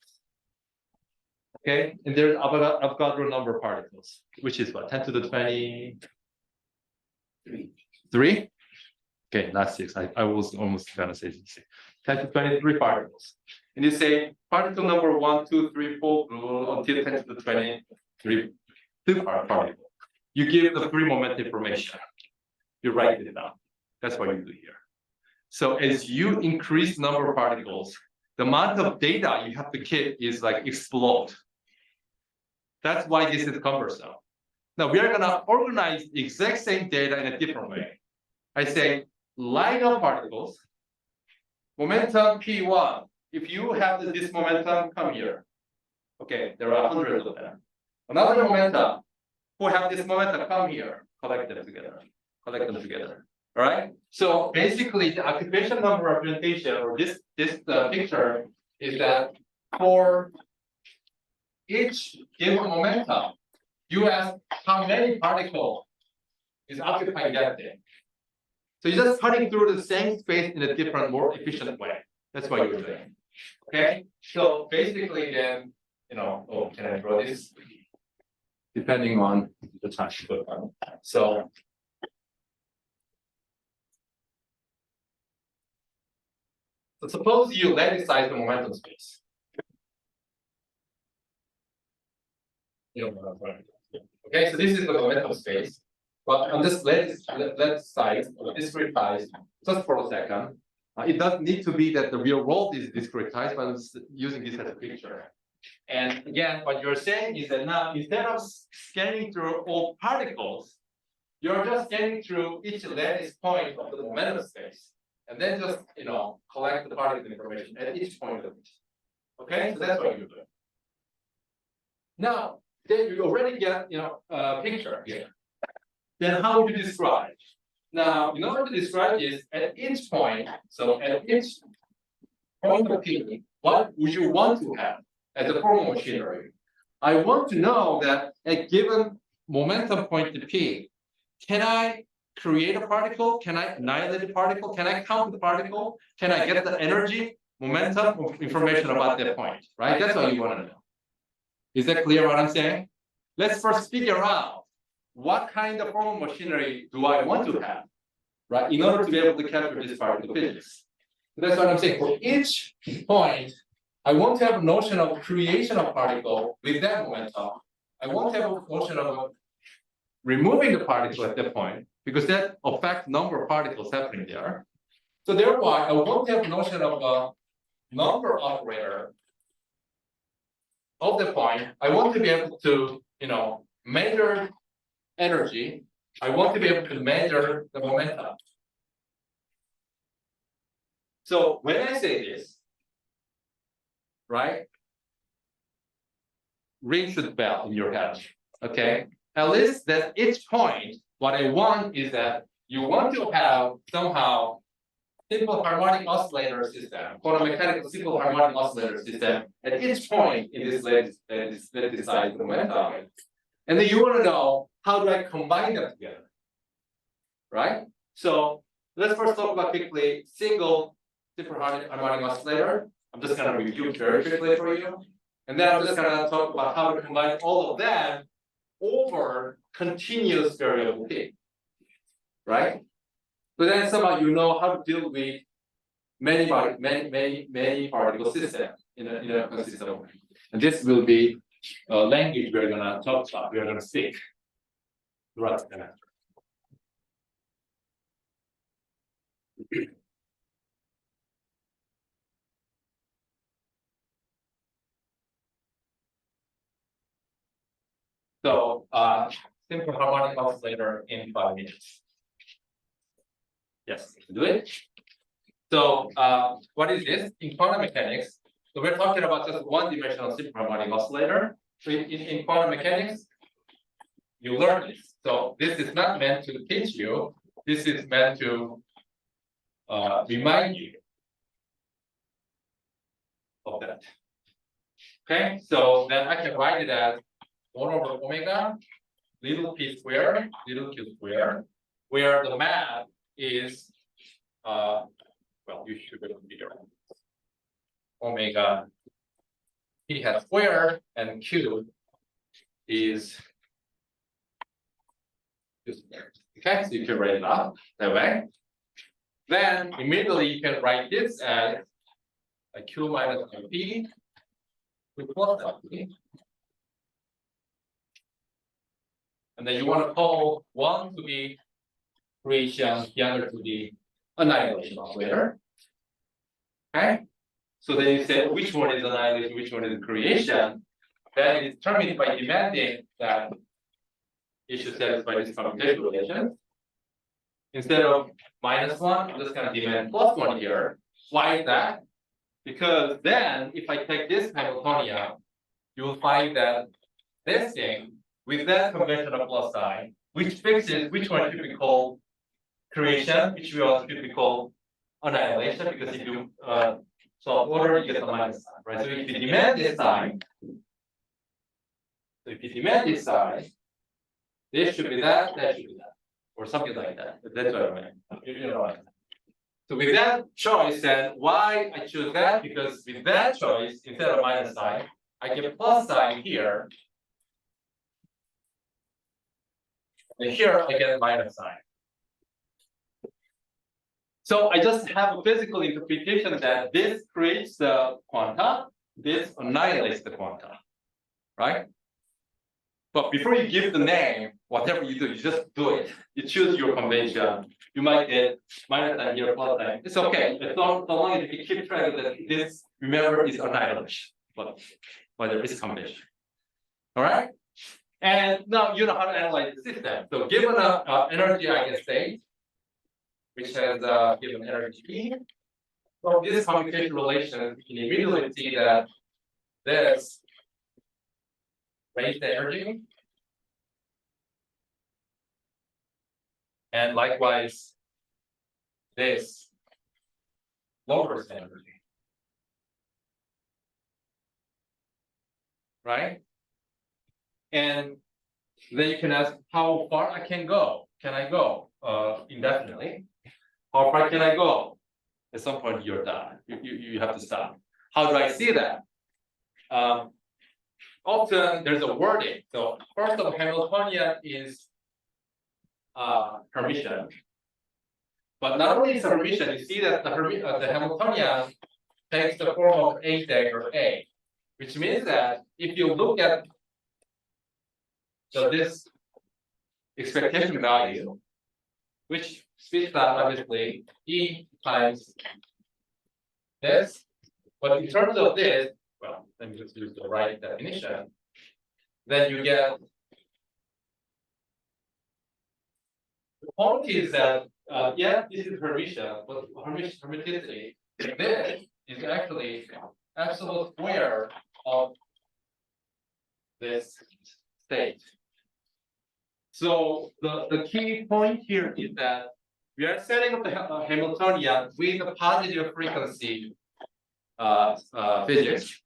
Okay, and there's Avogadro number of particles, which is what, 10 to the 23? Okay, not 6. I was almost gonna say 6. 10 to 23 particles. And you say particle number 1, 2, 3, 4 until 10 to the 23 particle. You give the free moment information. You write it down. That's what you do here. So as you increase number of particles, the amount of data you have to keep is like explode. That's why this is cumbersome. Now we are gonna organize the exact same data in a different way. I say line of particles, momentum P1. If you have this momentum, come here. Okay, there are hundreds of them. Another momentum, who have this momentum, come here. Collect them together. Collect them together. All right. So basically, the occupation number representation, or this picture, is that for each given momentum, you ask how many particles is occupying that thing. So you're just cutting through the same space in a different, more efficient way. That's what you're doing. Okay. So basically, then can I draw this? Depending on the time. So. So suppose you lattice-size the momentum space. Okay, so this is the momentum space. But on this lattice-size or discretized, just for a second, it doesn't need to be that the real world is discretized, but it's using this as a picture. And again, what you're saying is that now instead of scanning through all particles, you're just scanning through each lattice point of the momentum space. And then just collect the particle information at each point of it. Okay, so that's what you're doing. Now, then you already get a picture here. Then how would you describe? Now, in order to describe this at each point, so at each point of P, what would you want to have as a formal machinery? I want to know that at given momentum point to P, can I create a particle? Can I annihilate a particle? Can I count the particle? Can I get the energy, momentum, information about that point? Right? That's what you want to know. Is that clear what I'm saying? Let's first figure out what kind of formal machinery do I want to have, right? In order to be able to capture this particle physics. So that's what I'm saying. For each point, I want to have a notion of creation of particle with that momentum. I want to have a notion of removing the particle at that point, because that affects number of particles happening there. So therefore, I want to have a notion of a number operator of the point. I want to be able to, measure energy. I want to be able to measure the momentum. So when I say this, right, ring should bell in your head. Okay, at least that each point. What I want is that you want to have somehow simple harmonic oscillator system, quantum mechanical simple harmonic oscillator system at each point in this lattice-size momentum. And then you want to know how do I combine them together, right? So let's first talk about quickly single simple harmonic oscillator. I'm just going to review very quickly for you. And then I'm just going to talk about how to combine all of that over continuous variable P, right? So then somehow you know how to deal with many particle system in a system. And this will be a language we're gonna talk about, we're gonna speak. Right. So simple harmonic oscillator in 5 minutes. Yes, do it. So what is this? In quantum mechanics, so we're talking about just one-dimensional simple harmonic oscillator. So in quantum mechanics, you learn this. So this is not meant to teach you, this is meant to remind you of that. Okay, so then I can write it as 1 over omega little p squared, little q squared, where the math is well, you should be able to figure out omega p hat squared and q is q squared. Okay, so you can write it up that way. Then immediately you can write this as a q minus p with plus p. And then you want to call one to be creation, the other to be annihilation operator. Okay, so then you say which one is annihilation, which one is creation. Then it's determined by demanding that it should satisfy this commutation relation. Instead of -1, I'm just going to demand +1 here. Why is that? Because then if I take this Hamiltonian, you will find that this thing with that conventional plus sign, which fixes which one should be called creation, which we also should be called annihilation, because if you solve order, you get the minus sign, right? So if you demand this sign, this should be that, that should be that, or something like that. That's what I mean. You know what I mean. So with that choice, then why I choose that? Because with that choice, instead of minus sign, I get plus sign here. And here I get a minus sign. So I just have a physical interpretation that this creates the quanta, this annihilates the quanta, right? But before you give the name, whatever you do, you just do it. You choose your convention. You might get minus sign here, plus sign. It's okay. As long as you keep track that this, remember, is annihilation, but whether it's convention. All right? And now you know how to analyze the system. So given an energy eigenstate, which has given energy E, from this commutation relation, you can immediately see that this raised the energy. And likewise, this lowers the energy. Right? And then you can ask how far I can go. Can I go indefinitely? How far can I go? At some point you're done. You have to stop. How do I see that? Often there's a wording. So first of all, Hamiltonian is Hermitian. But not only is Hermitian, you see that the Hamiltonian takes the form of A dagger A, which means that if you look at this expectation value, which speaks out obviously E times this, but in terms of this, well, let me just use the right definition, then you get the point is that yeah, this is Hermitian, but Hermiticity, this is actually absolute square of this state. So the key point here is that we are setting up the Hamiltonian with a positive frequency physics.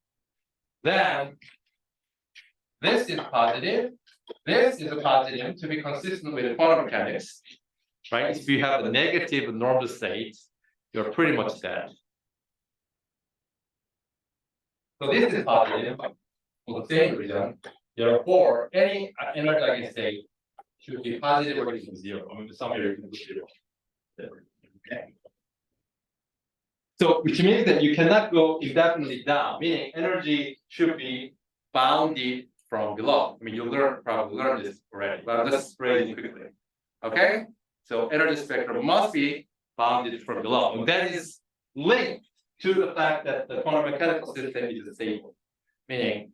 Then this is positive. This is a positive to be consistent with quantum mechanics, right? If you have a negative normal state, you're pretty much dead. So this is positive for the same reason. Therefore, any energy state should be positive or equal to 0. I mean, somewhere equal to 0. Okay. So, which means that you cannot go indefinitely down, meaning energy should be bounded from below. I mean, you probably learned this already, but I'm just spreading quickly. Okay? So, energy spectrum must be bounded from below. And that is linked to the fact that the quantum mechanical system is stable. Meaning,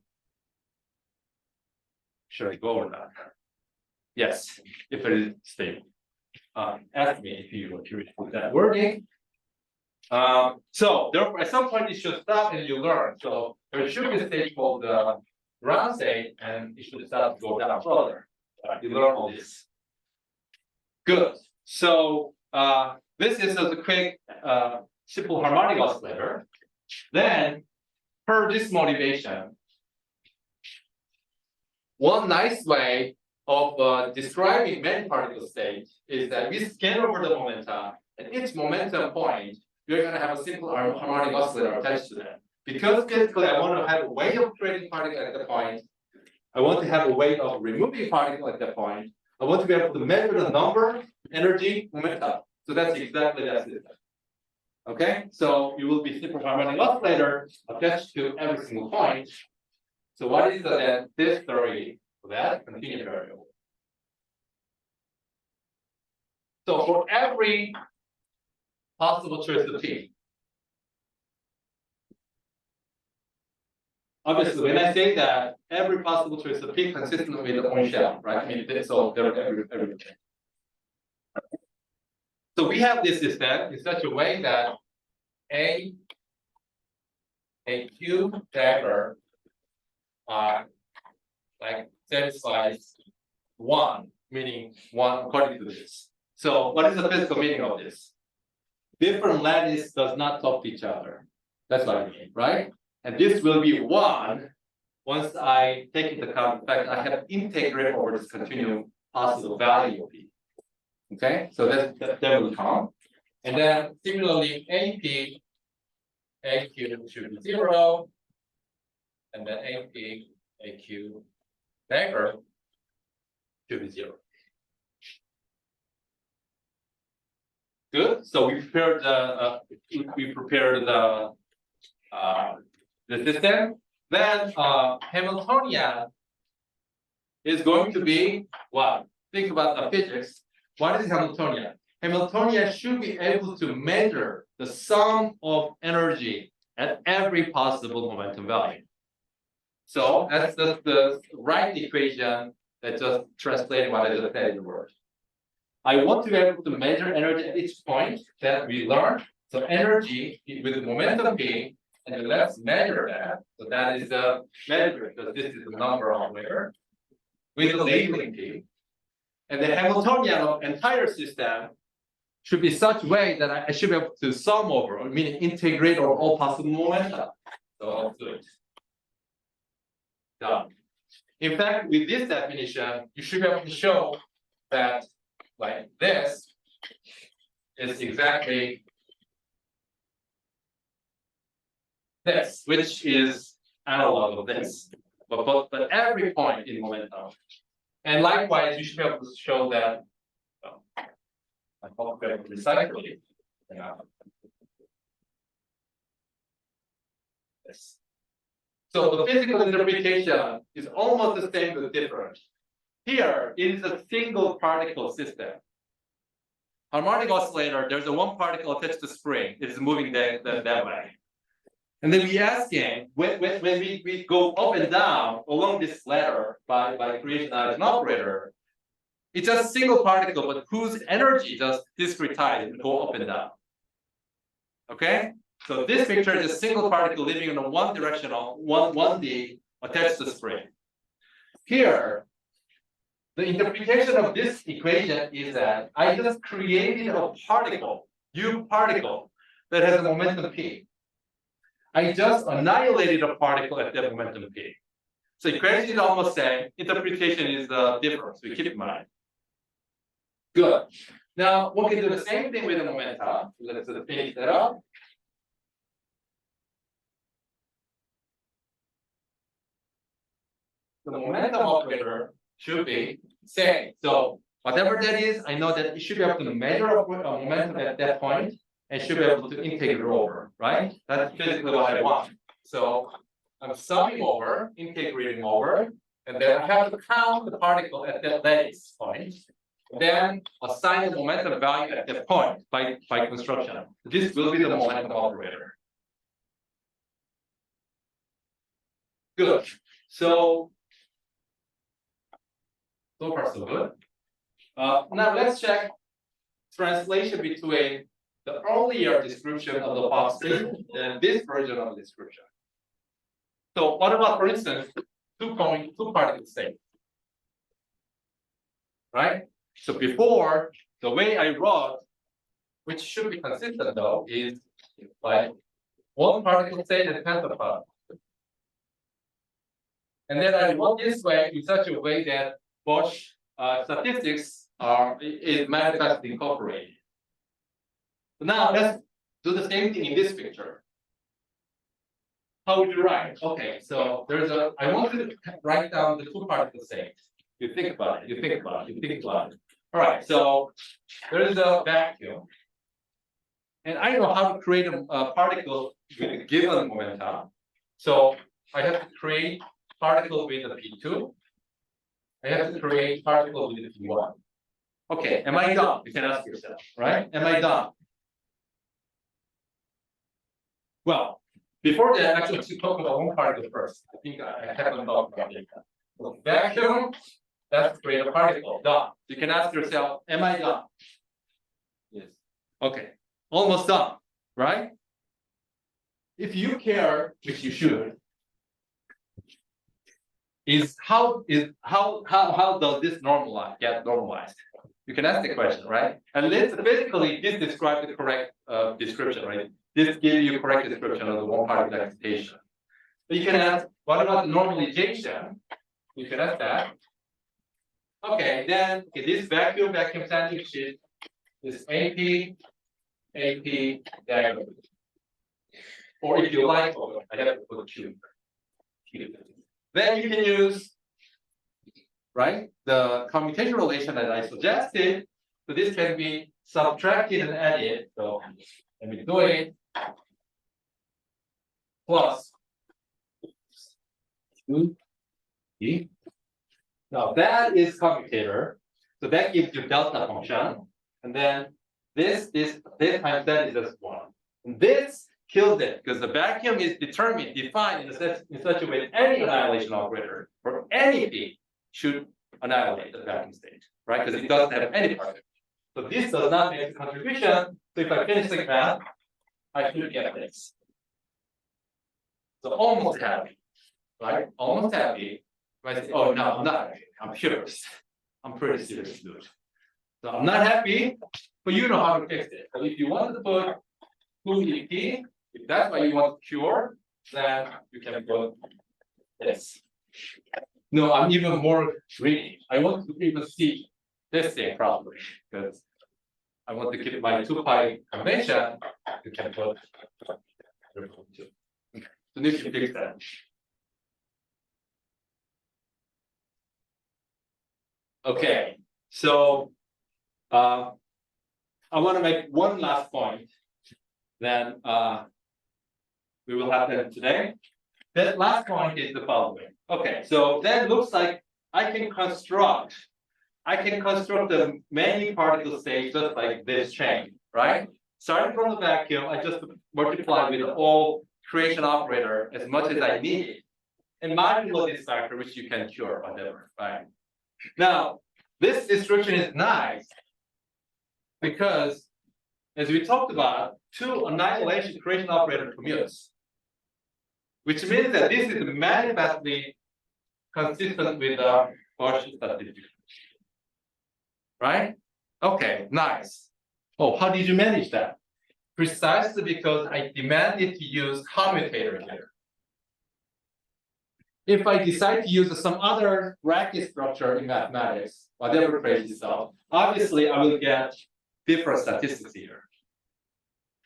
should I go or not? Yes, if it is stable. Ask me if you are curious with that wording. So therefore, at some point it should stop and you learn. So there should be a state called the ground state, and it should start to go down further. You learn all this. Good. So this is just a quick simple harmonic oscillator. Then, per this motivation, one nice way of describing many particle state is that we scan over the momentum. At each momentum point, we're going to have a simple harmonic oscillator attached to that. Because basically, I want to have a way of creating particle at the point. I want to have a way of removing particle at that point. I want to be able to measure the number, energy, momentum. So that's exactly that system. Okay, so you will be simple harmonic oscillator attached to every single point. So what is that? This theory for that continuous variable. So for every possible choice of P. Obviously, when I say that every possible choice of P consistent with the point shell, right? I mean, so there every. So we have this system in such a way that a Q dagger like satisfies one, meaning one according to this. So what is the physical meaning of this? Different lattice does not talk to each other. That's what I mean, right? And this will be one once I take into account the fact I have integrate over this continuum possible value of P. Okay, so that will come. And then similarly, AP, AQ should be 0, and then AP, AQ dagger should be 0. Good. So we prepared the system. Then Hamiltonian is going to be what? Think about the physics. What is Hamiltonian? Hamiltonian should be able to measure the sum of energy at every possible momentum value. So that's the right equation that just translates what I just said in the word. I want to be able to measure energy at each point that we learned. So energy with the momentum P, and then let's measure that. So that is the measure, because this is the number operator with the labeling P. And the Hamiltonian of entire system should be such way that I should be able to sum over, or meaning integrate over all possible momenta. So I'll do it. Done. In fact, with this definition, you should be able to show that like this is exactly this, which is analog of this. But every point in momentum. And likewise, you should be able to show that. I hope we have recycled it. Yes. So the physical interpretation is almost the same but different. Here, it is a single particle system. Harmonic oscillator, there's a one particle attached to spring. It is moving that way. And then we asking, when we go up and down along this ladder by creation of an operator, it's just a single particle, but whose energy just discretized and go up and down. Okay? So this picture is a single particle living in a one directional, 1D attached to spring. Here, the interpretation of this equation is that I just created a particle, U particle, that has a momentum P. I just annihilated a particle at that momentum P. So equation is almost same, interpretation is the difference, we keep in mind. Good. Now we can do the same thing with the momentum. Let's finish that up. The momentum operator should be same. So whatever that is, I know that it should be able to measure a momentum at that point and should be able to integrate over, right? That's physically what I want. So I'm summing over, integrating over, and then I have to count the particle at that lattice point. Then assign the momentum value at that point by construction. This will be the momentum operator. Good. So far so good. Now let's check translation between the earlier description of the Fox state and this version of the description. So what about, for instance, two particle state? right? So before, the way I wrote, which should be consistent though, is like one particle state and tensor particle. And then I wrote this way in such a way that both statistics is manifestly incorporated. So now let's do the same thing in this picture. How would you write? Okay, so I want to write down the two particles state. You think about it, you think about it, you think about it. All right, so there is a vacuum. And I know how to create a particle with a given momentum. So I have to create particle with a P2. I have to create particle with a P1. Okay, am I done? You can ask yourself, right? Am I done? Well, before that, actually, to talk about one particle first. I think I haven't talked about it. So vacuum, that's create a particle. Done. You can ask yourself, am I done? Yes. Okay, almost done, right? If you care, which you should, how does this get normalized? You can ask the question, right? And basically this describes the correct description, right? This gives you correct description of the one particle excitation. But you can ask, what about normalization? You can ask that. Okay, then this vacuum sandwich is AP, diagonal. Or if you like, I have to put Q. Then you can use, right, the commutation relation that I suggested. So this can be subtracted and added. So let me do it. Plus 2E. Now that is commutator. So that gives you delta function. And then this times that is just 1. And this kills it because the vacuum is defined in such a way that any annihilation operator for any P should annihilate the vacuum state, right? Because it doesn't have any particle. So this does not make a contribution. So if I finish the math, I should get this. So almost happy, right? Almost happy. If I say, oh no, I'm not happy. I'm purist. I'm pretty serious dude. So I'm not happy, but you know how to fix it. So if you want to put 2EP, if that's what you want to cure, then you can put this. No, I'm even more greedy. I want to even see this thing properly because I want to keep my 2 pi convention. You can put 0.2. So this should fix that. Okay, so I want to make one last point. Then we will have that today. That last point is the following. Okay, so that looks like I can construct the many particle state just like this chain, right? Starting from the vacuum, I just multiply with all creation operator as much as I need, and modulo this factor, which you can cure, whatever, right? Now, this description is nice because, as we talked about, 2 annihilation creation operator commutes, which means that this is manifestly consistent with the Gaussian statistic. Right? Okay, nice. Oh, how did you manage that? Precisely because I demanded to use commutator here. If I decide to use some other bracket structure in mathematics, whatever crazy stuff, obviously I will get different statistics here.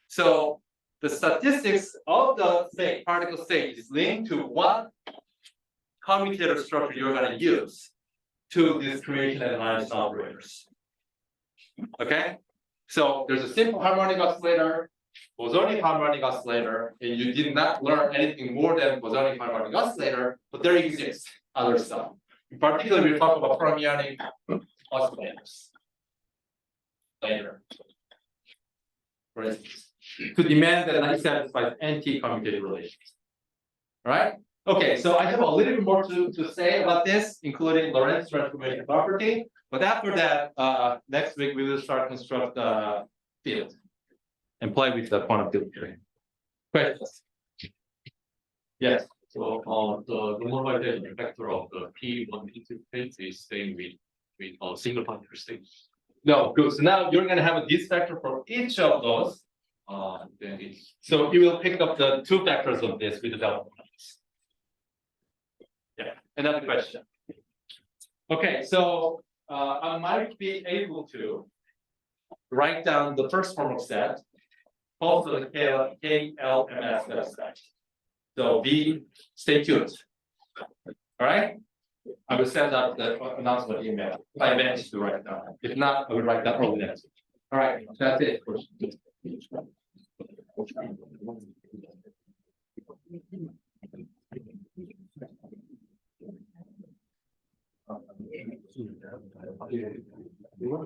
So the statistics of the particle state is linked to what commutator structure you're going to use to this creation and annihilation operators. Okay, so there's a simple harmonic oscillator, bosonic harmonic oscillator, and you did not learn anything more than bosonic harmonic oscillator, but there exists other stuff. In particular, we're talking about fermionic oscillators later. For instance, to demand that I satisfy anti-commutative relations. All right? Okay, so I have a little bit more to say about this, including Lorentz transformation property. But after that, next week we will start construct the field and play with the quantum field theory. Questions? Yes. So the normalization factor of the P1 interface is staying with between a single particle state. No, good. So now you're gonna have a this factor for each of those. Then it's So you will pick up the two factors of this with the delta. Yeah, another question. Okay, so I might be able to write down the first form of set, also the KLMS website. So stay tuned. All right? I will send out the announcement email if I manage to write it down. If not, I will write that early next week. All right, that's it.